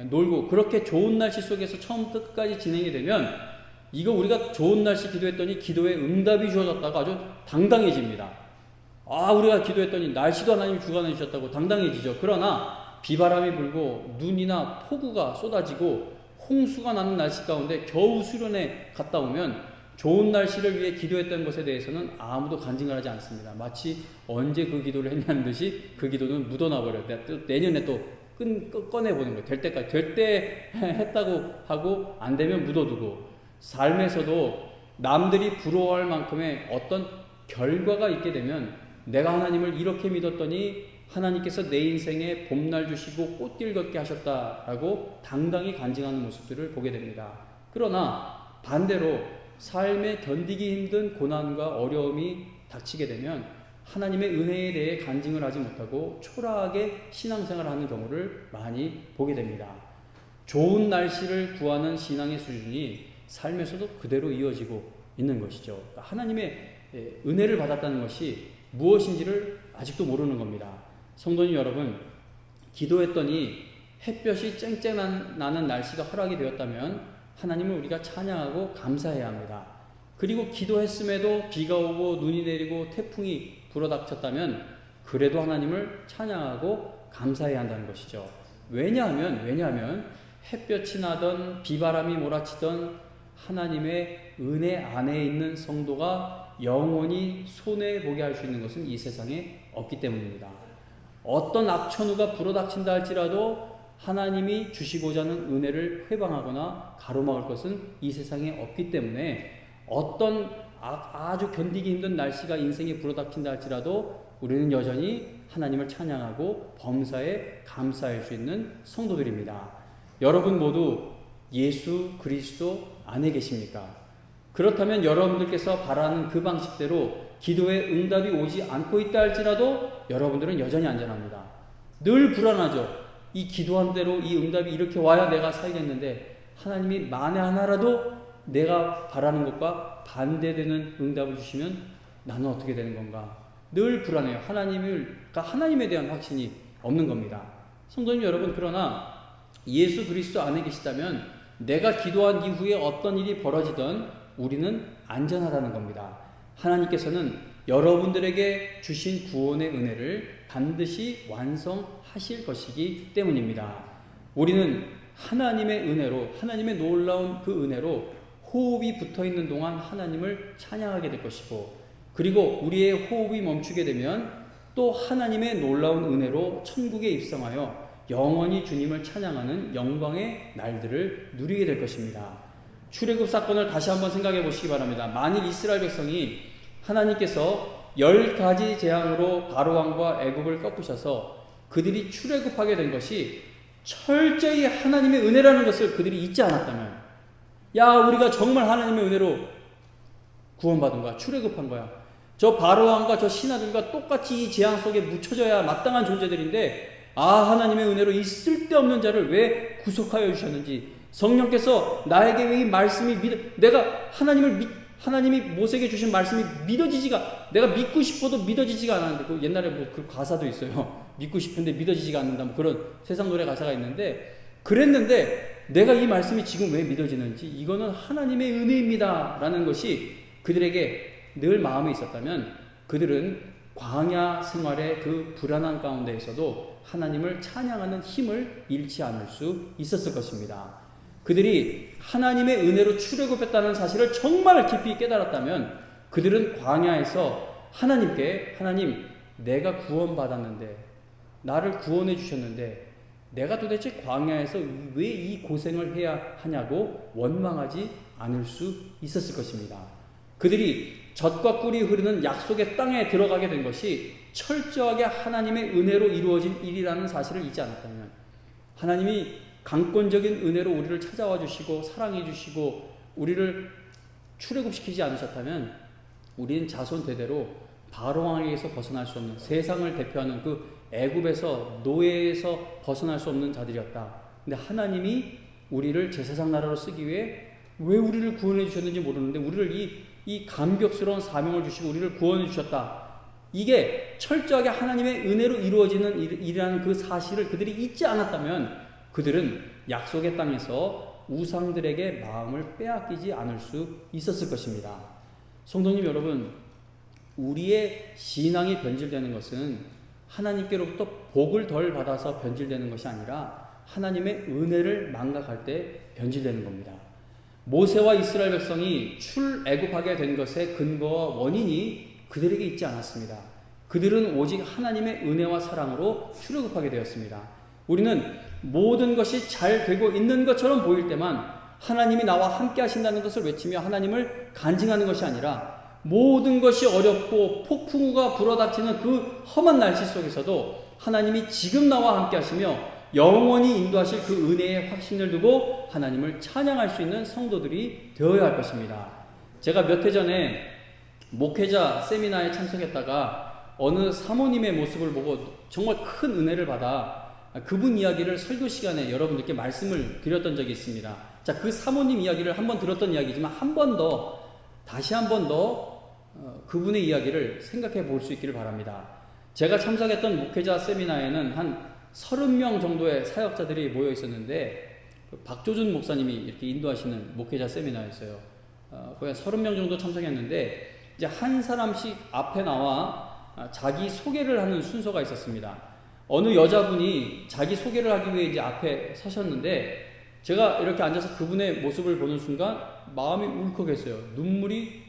놀고 그렇게 좋은 날씨 속에서 처음부터 끝까지 진행이 되면 이거 우리가 좋은 날씨 기도했더니 기도에 응답이 주어졌다고 아주 당당해집니다. 우리가 기도했더니 날씨도 하나님이 주관해 주셨다고 당당해지죠. 그러나 비바람이 불고 눈이나 폭우가 쏟아지고 홍수가 나는 날씨 가운데 겨우 수련회 갔다 오면 좋은 날씨를 위해 기도했던 것에 대해서는 아무도 간증을 하지 않습니다. 마치 언제 그 기도를 했냐는 듯이 그 기도는 묻어나 버려요. 내년에 또 꺼내보는 거예요. 될 때 했다고 하고 안 되면 묻어두고 삶에서도 남들이 부러워할 만큼의 어떤 결과가 있게 되면 내가 하나님을 이렇게 믿었더니 하나님께서 내 인생에 봄날 주시고 꽃길 걷게 하셨다라고 당당히 간증하는 모습들을 보게 됩니다. 그러나 반대로 삶에 견디기 힘든 고난과 어려움이 닥치게 되면 하나님의 은혜에 대해 간증을 하지 못하고 초라하게 신앙생활을 하는 경우를 많이 보게 됩니다. 좋은 날씨를 구하는 신앙의 수준이 삶에서도 그대로 이어지고 있는 것이죠. 하나님의 은혜를 받았다는 것이 무엇인지를 아직도 모르는 겁니다. 성도님 여러분, 기도했더니 햇볕이 쨍쨍 나는 날씨가 허락이 되었다면 하나님을 우리가 찬양하고 감사해야 합니다. 그리고 기도했음에도 비가 오고 눈이 내리고 태풍이 불어닥쳤다면 그래도 하나님을 찬양하고 감사해야 한다는 것이죠. 왜냐하면 햇볕이 나던 비바람이 몰아치던 하나님의 은혜 안에 있는 성도가 영원히 손해보게 할 수 있는 것은 이 세상에 없기 때문입니다. 어떤 악천후가 불어닥친다 할지라도 하나님이 주시고자 하는 은혜를 회방하거나 가로막을 것은 이 세상에 없기 때문에 어떤 아주 견디기 힘든 날씨가 인생에 불어닥친다 할지라도 우리는 여전히 하나님을 찬양하고 범사에 감사할 수 있는 성도들입니다. 여러분 모두 예수 그리스도 안에 계십니까? 그렇다면 여러분들께서 바라는 그 방식대로 기도에 응답이 오지 않고 있다 할지라도 여러분들은 여전히 안전합니다. 늘 불안하죠. 이 기도한 대로 이 응답이 이렇게 와야 내가 살겠는데 하나님이 만에 하나라도 내가 바라는 것과 반대되는 응답을 주시면 나는 어떻게 되는 건가? 늘 불안해요. 하나님에 대한 확신이 없는 겁니다. 성도님 여러분, 그러나 예수 그리스도 안에 계시다면 내가 기도한 이후에 어떤 일이 벌어지든 우리는 안전하다는 겁니다. 하나님께서는 여러분들에게 주신 구원의 은혜를 반드시 완성하실 것이기 때문입니다. 우리는 하나님의 은혜로, 하나님의 놀라운 그 은혜로 호흡이 붙어 있는 동안 하나님을 찬양하게 될 것이고, 그리고 우리의 호흡이 멈추게 되면 또 하나님의 놀라운 은혜로 천국에 입성하여 영원히 주님을 찬양하는 영광의 날들을 누리게 될 것입니다. 출애굽 사건을 다시 한번 생각해 보시기 바랍니다. 만일 이스라엘 백성이 하나님께서 10가지 재앙으로 바로왕과 애굽을 꺾으셔서 그들이 출애굽하게 된 것이 철저히 하나님의 은혜라는 것을 그들이 잊지 않았다면, 야, 우리가 정말 하나님의 은혜로 구원받은 거야, 출애굽한 거야, 저 바로왕과 저 신하들과 똑같이 이 재앙 속에 묻혀져야 마땅한 존재들인데, 하나님의 은혜로 이 쓸데없는 자를 왜 구속하여 주셨는지, 성령께서 나에게 왜 이 말씀이 내가 하나님이 모세에게 주신 말씀이 내가 믿고 싶어도 믿어지지가 않았는데, 그 옛날에 그 가사도 있어요. 믿고 싶은데 믿어지지가 않는다, 뭐 그런 세상 노래 가사가 있는데, 그랬는데 내가 이 말씀이 지금 왜 믿어지는지, 이거는 하나님의 은혜입니다 라는 것이 그들에게 늘 마음에 있었다면, 그들은 광야 생활의 그 불안한 가운데에서도 하나님을 찬양하는 힘을 잃지 않을 수 있었을 것입니다. 그들이 하나님의 은혜로 출애굽했다는 사실을 정말 깊이 깨달았다면, 그들은 광야에서 하나님, 내가 구원받았는데, 나를 구원해 주셨는데 내가 도대체 광야에서 왜 이 고생을 해야 하냐고 원망하지 않을 수 있었을 것입니다. 그들이 젖과 꿀이 흐르는 약속의 땅에 들어가게 된 것이 철저하게 하나님의 은혜로 이루어진 일이라는 사실을 잊지 않았다면, 하나님이 강권적인 은혜로 우리를 찾아와 주시고 사랑해 주시고 우리를 출애굽시키지 않으셨다면, 우리는 자손 대대로 바로왕에게서 벗어날 수 없는, 세상을 대표하는 그 애굽에서, 노예에서 벗어날 수 없는 자들이었다. 근데 하나님이 우리를 제사장 나라로 쓰기 위해 왜 우리를 구원해 주셨는지 모르는데 우리를 이 감격스러운 사명을 주시고 우리를 구원해 주셨다. 이게 철저하게 하나님의 은혜로 이루어지는 일이라는 그 사실을 그들이 잊지 않았다면, 그들은 약속의 땅에서 우상들에게 마음을 빼앗기지 않을 수 있었을 것입니다. 성도님 여러분, 우리의 신앙이 변질되는 것은 하나님께로부터 복을 덜 받아서 변질되는 것이 아니라 하나님의 은혜를 망각할 때 변질되는 겁니다. 모세와 이스라엘 백성이 출애굽하게 된 것의 근거와 원인이 그들에게 있지 않았습니다. 그들은 오직 하나님의 은혜와 사랑으로 출애굽하게 되었습니다. 우리는 모든 것이 잘 되고 있는 것처럼 보일 때만 하나님이 나와 함께 하신다는 것을 외치며 하나님을 간증하는 것이 아니라, 모든 것이 어렵고 폭풍우가 불어닥치는 그 험한 날씨 속에서도 하나님이 지금 나와 함께 하시며 영원히 인도하실 그 은혜의 확신을 두고 하나님을 찬양할 수 있는 성도들이 되어야 할 것입니다. 제가 몇 해 전에 목회자 세미나에 참석했다가 어느 사모님의 모습을 보고 정말 큰 은혜를 받아 그분 이야기를 설교 시간에 여러분들께 말씀을 드렸던 적이 있습니다. 자, 그 사모님 이야기를 한번 들었던 이야기지만 다시 한 번 더 그분의 이야기를 생각해 볼 수 있기를 바랍니다. 제가 참석했던 목회자 세미나에는 한 30명 정도의 사역자들이 모여 있었는데, 박조준 목사님이 이렇게 인도하시는 목회자 세미나였어요. 거의 30명 정도 참석했는데, 이제 한 사람씩 앞에 나와 자기 소개를 하는 순서가 있었습니다. 어느 여자분이 자기 소개를 하기 위해 이제 앞에 서셨는데, 제가 이렇게 앉아서 그분의 모습을 보는 순간 마음이 울컥했어요. 눈물이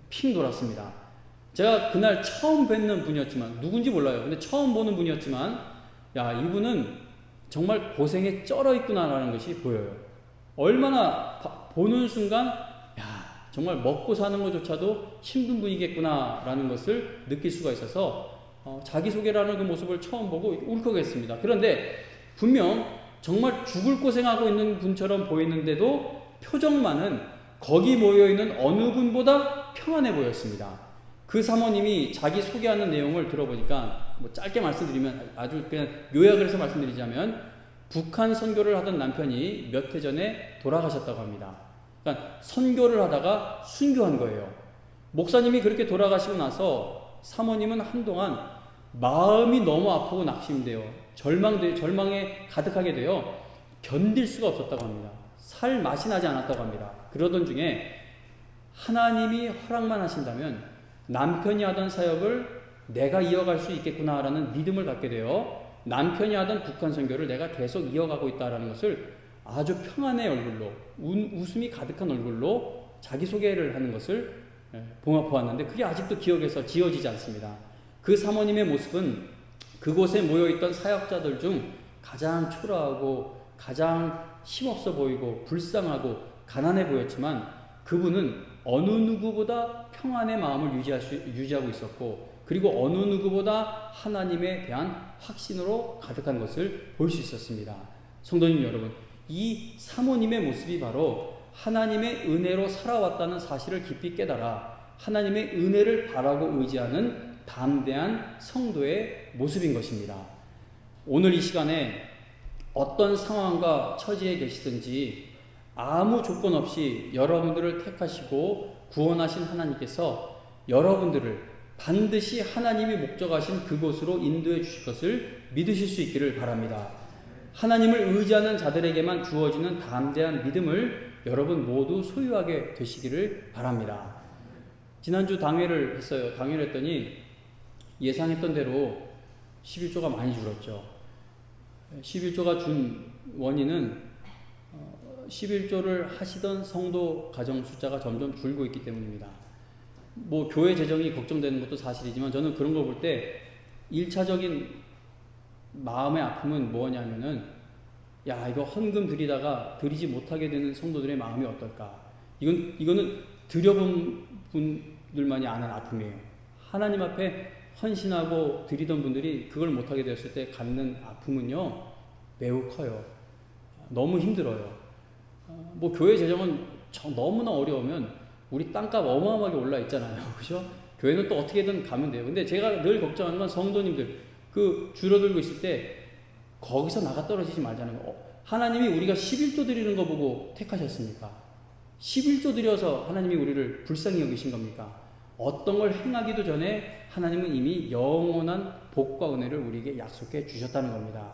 핑 돌았습니다. 제가 그날 처음 뵙는 분이었지만, 누군지 몰라요. 근데 처음 보는 분이었지만, 야, 이분은 정말 고생에 쩔어 있구나라는 것이 보여요. 얼마나 보는 순간, 야, 정말 먹고 사는 것조차도 힘든 분이겠구나라는 것을 느낄 수가 있어서 자기소개라는 그 모습을 처음 보고 울컥했습니다. 그런데 분명 정말 죽을 고생하고 있는 분처럼 보이는데도 표정만은 거기 모여있는 어느 분보다 평안해 보였습니다. 그 사모님이 자기 소개하는 내용을 들어보니까, 뭐 짧게 말씀드리면, 아주 그냥 요약을 해서 말씀드리자면, 북한 선교를 하던 남편이 몇 해 전에 돌아가셨다고 합니다. 그러니까 선교를 하다가 순교한 거예요. 목사님이 그렇게 돌아가시고 나서 사모님은 한동안 마음이 너무 아프고 낙심돼요. 절망에 가득하게 되어 견딜 수가 없었다고 합니다. 살 맛이 나지 않았다고 합니다. 그러던 중에 하나님이 허락만 하신다면 남편이 하던 사역을 내가 이어갈 수 있겠구나라는 믿음을 갖게 되어 남편이 하던 북한 선교를 내가 계속 이어가고 있다는 것을 아주 평안의 얼굴로 웃음이 가득한 얼굴로 자기소개를 하는 것을 보았는데 그게 아직도 기억에서 지워지지 않습니다. 그 사모님의 모습은 그곳에 모여있던 사역자들 중 가장 초라하고 가장 힘없어 보이고 불쌍하고 가난해 보였지만 그분은 어느 누구보다 평안의 마음을 유지하고 있었고 그리고 어느 누구보다 하나님에 대한 확신으로 가득한 것을 볼 수 있었습니다. 성도님 여러분, 이 사모님의 모습이 바로 하나님의 은혜로 살아왔다는 사실을 깊이 깨달아 하나님의 은혜를 바라고 의지하는 담대한 성도의 모습인 것입니다. 오늘 이 시간에 어떤 상황과 처지에 계시든지 아무 조건 없이 여러분들을 택하시고 구원하신 하나님께서 여러분들을 반드시 하나님이 목적하신 그곳으로 인도해 주실 것을 믿으실 수 있기를 바랍니다. 하나님을 의지하는 자들에게만 주어지는 담대한 믿음을 여러분 모두 소유하게 되시기를 바랍니다. 지난주 당회를 했어요. 당회를 했더니 예상했던 대로 11조가 많이 줄었죠. 11조가 준 원인은 11조를 하시던 성도 가정 숫자가 점점 줄고 있기 때문입니다. 뭐 교회 재정이 걱정되는 것도 사실이지만 저는 그런 걸 볼 때 1차적인 마음의 아픔은 뭐냐면은 야 이거 헌금 드리다가 드리지 못하게 되는 성도들의 마음이 어떨까. 이거는 드려본 분들만이 아는 아픔이에요. 하나님 앞에 헌신하고 드리던 분들이 그걸 못하게 되었을 때 갖는 아픔은요 매우 커요. 너무 힘들어요. 뭐 교회 재정은 너무나 어려우면 우리 땅값 어마어마하게 올라 있잖아요. 그죠? 교회는 또 어떻게든 가면 돼요. 근데 제가 늘 걱정하는 건 성도님들 그 줄어들고 있을 때 거기서 나가 떨어지지 말자는 거. 하나님이 우리가 11조 드리는 거 보고 택하셨습니까? 11조 드려서 하나님이 우리를 불쌍히 여기신 겁니까? 어떤 걸 행하기도 전에 하나님은 이미 영원한 복과 은혜를 우리에게 약속해 주셨다는 겁니다.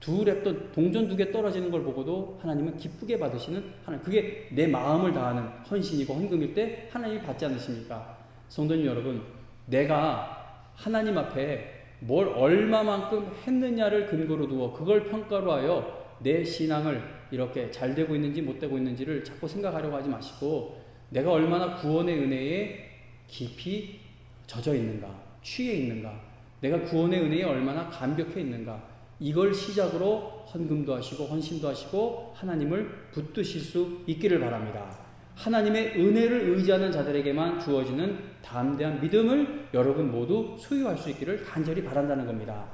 두 랩돈 동전 2개 떨어지는 걸 보고도 하나님은 기쁘게 받으시는 하나님. 그게 내 마음을 다하는 헌신이고 헌금일 때 하나님이 받지 않으십니까? 성도님 여러분, 내가 하나님 앞에 뭘 얼마만큼 했느냐를 근거로 두어 그걸 평가로 하여 내 신앙을 이렇게 잘 되고 있는지 못 되고 있는지를 자꾸 생각하려고 하지 마시고 내가 얼마나 구원의 은혜에 깊이 젖어 있는가, 취해 있는가, 내가 구원의 은혜에 얼마나 감격해 있는가, 이걸 시작으로 헌금도 하시고 헌신도 하시고 하나님을 붙드실 수 있기를 바랍니다. 하나님의 은혜를 의지하는 자들에게만 주어지는 담대한 믿음을 여러분 모두 소유할 수 있기를 간절히 바란다는 겁니다.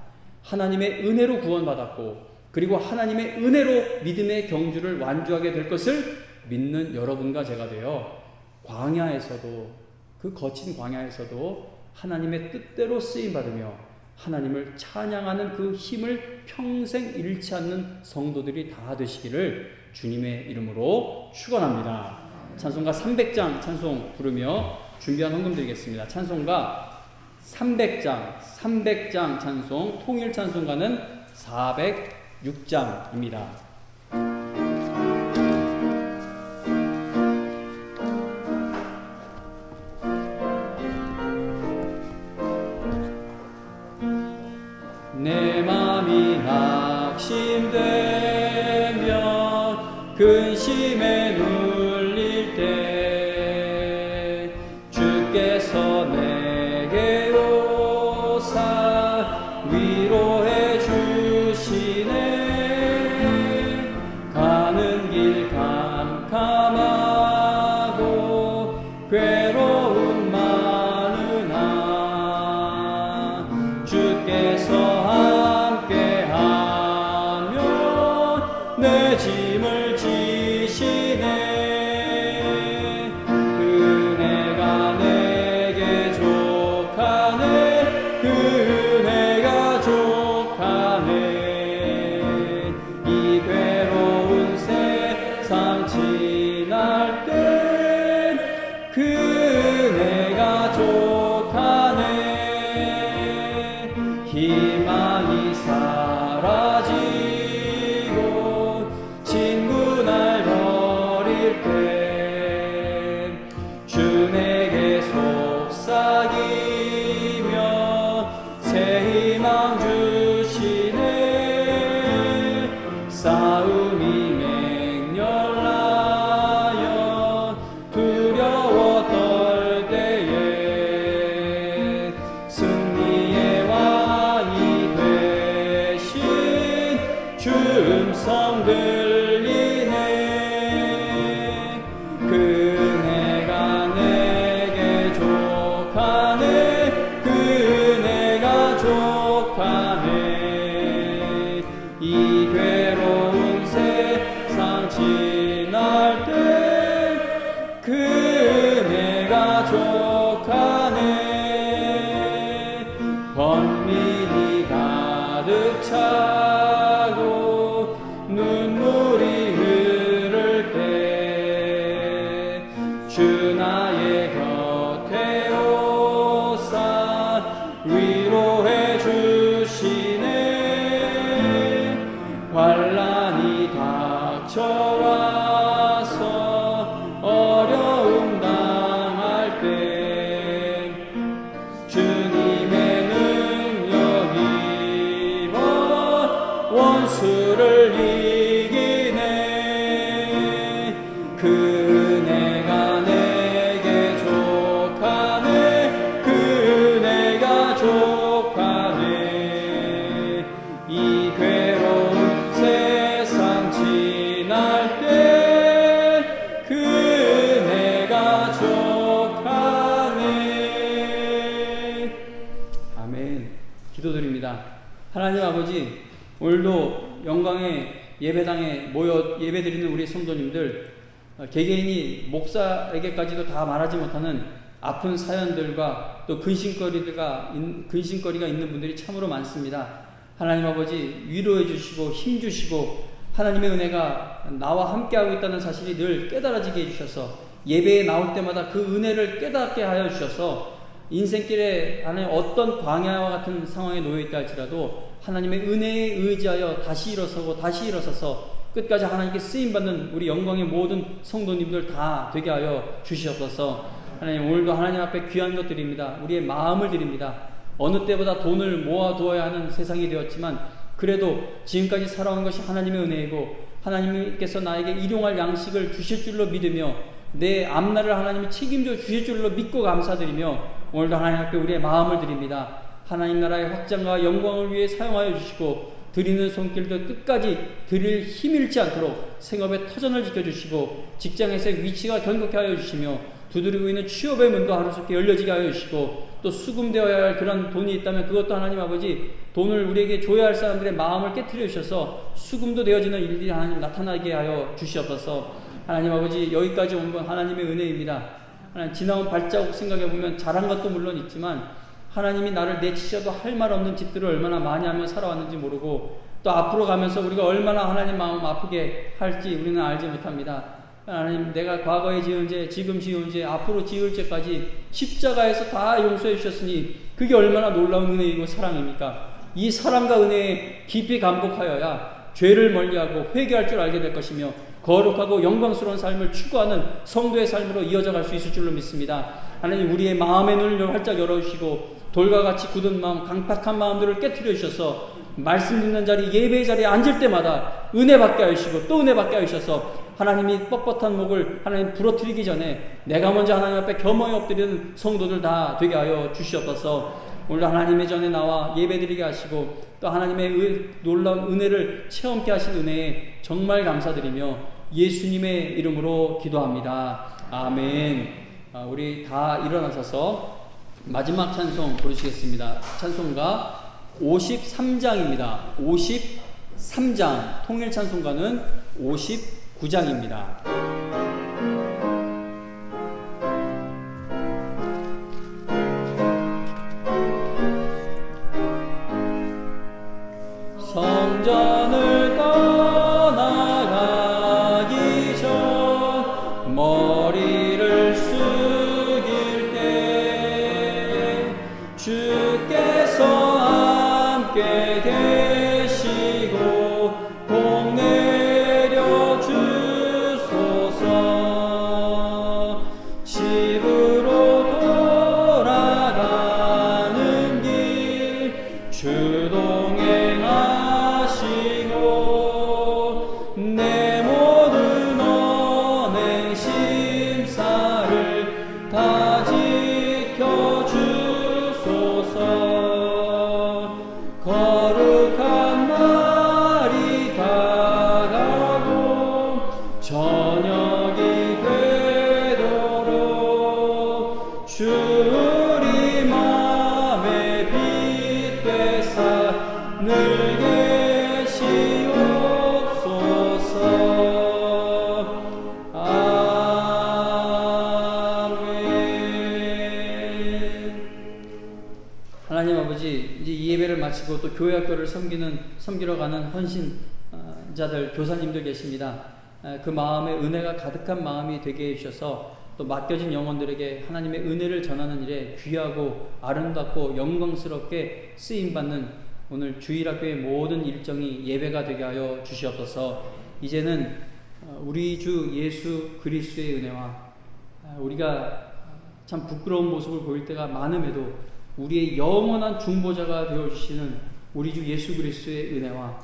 하나님의 은혜로 구원받았고 그리고 하나님의 은혜로 믿음의 경주를 완주하게 될 것을 믿는 여러분과 제가 되어 광야에서도 그 거친 광야에서도 하나님의 뜻대로 쓰임받으며 하나님을 찬양하는 그 힘을 평생 잃지 않는 성도들이 다 되시기를 주님의 이름으로 축원합니다. 찬송가 300장 찬송 부르며 준비한 헌금 드리겠습니다. 찬송가 300장 찬송, 통일 찬송가는 406장입니다. 내 맘이 낙심되면 근심에 눌릴 때 주께서 내게 오사 위로해 주시네. 가는 길 캄캄하고 괴로움 많으나 주께서 내 짐을 지시네. 은혜가 내게 족하네. 그 은혜가 족하네. 이 괴로운 세상 지날 때 그 나의 곁에 오사 위로해 주시네. 환난이 닥쳐와서 어려움 당할 때 주님의 능력 입어 원수를 이기네. 그 은혜가 내게 족하네. 그 은혜가 족하네. 이 괴로운 세상 지날 때 그 은혜가 족하네. 아멘. 기도드립니다. 하나님 아버지, 오늘도 영광의 예배당에 모여 예배드리는 우리 성도님들, 개개인이 목사에게까지도 다 말하지 못하는 아픈 사연들과 또 근심거리가 있는 분들이 참으로 많습니다. 하나님 아버지, 위로해 주시고 힘 주시고 하나님의 은혜가 나와 함께하고 있다는 사실이 늘 깨달아지게 해주셔서 예배에 나올 때마다 그 은혜를 깨닫게 하여 주셔서 인생길에 안에 어떤 광야와 같은 상황에 놓여 있다 할지라도 하나님의 은혜에 의지하여 다시 일어서서 끝까지 하나님께 쓰임받는 우리 영광의 모든 성도님들 다 되게 하여 주시옵소서. 하나님, 오늘도 하나님 앞에 귀한 것 드립니다. 우리의 마음을 드립니다. 어느 때보다 돈을 모아두어야 하는 세상이 되었지만 그래도 지금까지 살아온 것이 하나님의 은혜이고 하나님께서 나에게 일용할 양식을 주실 줄로 믿으며 내 앞날을 하나님이 책임져 주실 줄로 믿고 감사드리며 오늘도 하나님 앞에 우리의 마음을 드립니다. 하나님 나라의 확장과 영광을 위해 사용하여 주시고 드리는 손길도 끝까지 드릴 힘 잃지 않도록 생업의 터전을 지켜주시고 직장에서의 위치가 견고케 하여 주시며 두드리고 있는 취업의 문도 하루속히 열려지게 하여 주시고 또 수금되어야 할 그런 돈이 있다면 그것도 하나님 아버지 돈을 우리에게 줘야 할 사람들의 마음을 깨트려 주셔서 수금도 되어지는 일들이 하나님 나타나게 하여 주시옵소서. 하나님 아버지, 여기까지 온 건 하나님의 은혜입니다. 하나님, 지나온 발자국 생각해보면 잘한 것도 물론 있지만 하나님이 나를 내치셔도 할 말 없는 짓들을 얼마나 많이 하며 살아왔는지 모르고 또 앞으로 가면서 우리가 얼마나 하나님 마음 아프게 할지 우리는 알지 못합니다. 하나님, 내가 과거에 지은 죄, 지금 지은 죄, 앞으로 지을 죄까지 십자가에서 다 용서해 주셨으니 그게 얼마나 놀라운 은혜이고 사랑입니까? 이 사랑과 은혜에 깊이 감복하여야 죄를 멀리하고 회개할 줄 알게 될 것이며 거룩하고 영광스러운 삶을 추구하는 성도의 삶으로 이어져 갈 수 있을 줄로 믿습니다. 하나님, 우리의 마음의 눈을 활짝 열어주시고 돌과 같이 굳은 마음, 강팍한 마음들을 깨트려 주셔서 말씀 듣는 자리, 예배의 자리에 앉을 때마다 은혜 받게 하시고 또 은혜 받게 하셔서 하나님이 뻣뻣한 목을 하나님 부러뜨리기 전에 내가 먼저 하나님 앞에 겸허히 엎드리는 성도들 다 되게 하여 주시옵소서. 오늘 하나님의 전에 나와 예배드리게 하시고 또 하나님의 놀라운 은혜를 체험케 하신 은혜에 정말 감사드리며 예수님의 이름으로 기도합니다. 아멘. 우리 다 일어나셔서 마지막 찬송 부르시겠습니다. 찬송가 53장입니다. 53장, 통일 찬송가는 59장입니다. 성전을 떠나가기 전 머리를 숙일 때 주께서 함께 계시고 복 내려 주소서. 집으로 돌아가는 길 주동행하시고 내 모든 언행 심사를 다 지켜주소서. 거룩한 날이 다가고 저녁이 되도록 주 우리 맘에 빛 되사 늘 계시옵소서. 아멘. 하나님 아버지, 이제 이 예배를 마치고 또 교회 학교를 섬기러 가는 헌신자들, 교사님들 계십니다. 그 마음에 은혜가 가득한 마음이 되게 해주셔서 또 맡겨진 영혼들에게 하나님의 은혜를 전하는 일에 귀하고 아름답고 영광스럽게 쓰임받는 오늘 주일학교의 모든 일정이 예배가 되게 하여 주시옵소서. 이제는 우리 주 예수 그리스도의 은혜와 우리가 참 부끄러운 모습을 보일 때가 많음에도 우리의 영원한 중보자가 되어주시는 우리 주 예수 그리스도의 은혜와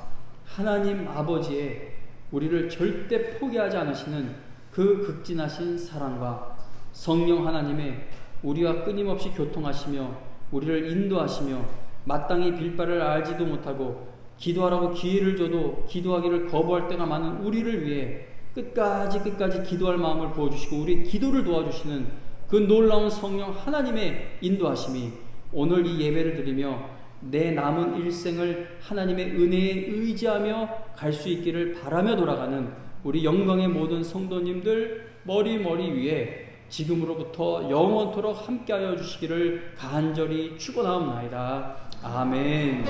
하나님 아버지의 우리를 절대 포기하지 않으시는 그 극진하신 사랑과 성령 하나님의 우리와 끊임없이 교통하시며 우리를 인도하시며 마땅히 빌 바를 알지도 못하고 기도하라고 기회를 줘도 기도하기를 거부할 때가 많은 우리를 위해 끝까지 기도할 마음을 부어주시고 우리의 기도를 도와주시는 그 놀라운 성령 하나님의 인도하심이 오늘 이 예배를 드리며 내 남은 일생을 하나님의 은혜에 의지하며 갈 수 있기를 바라며 돌아가는 우리 영광의 모든 성도님들 머리 위에 지금으로부터 영원토록 함께하여 주시기를 간절히 축원하옵나이다. 아멘.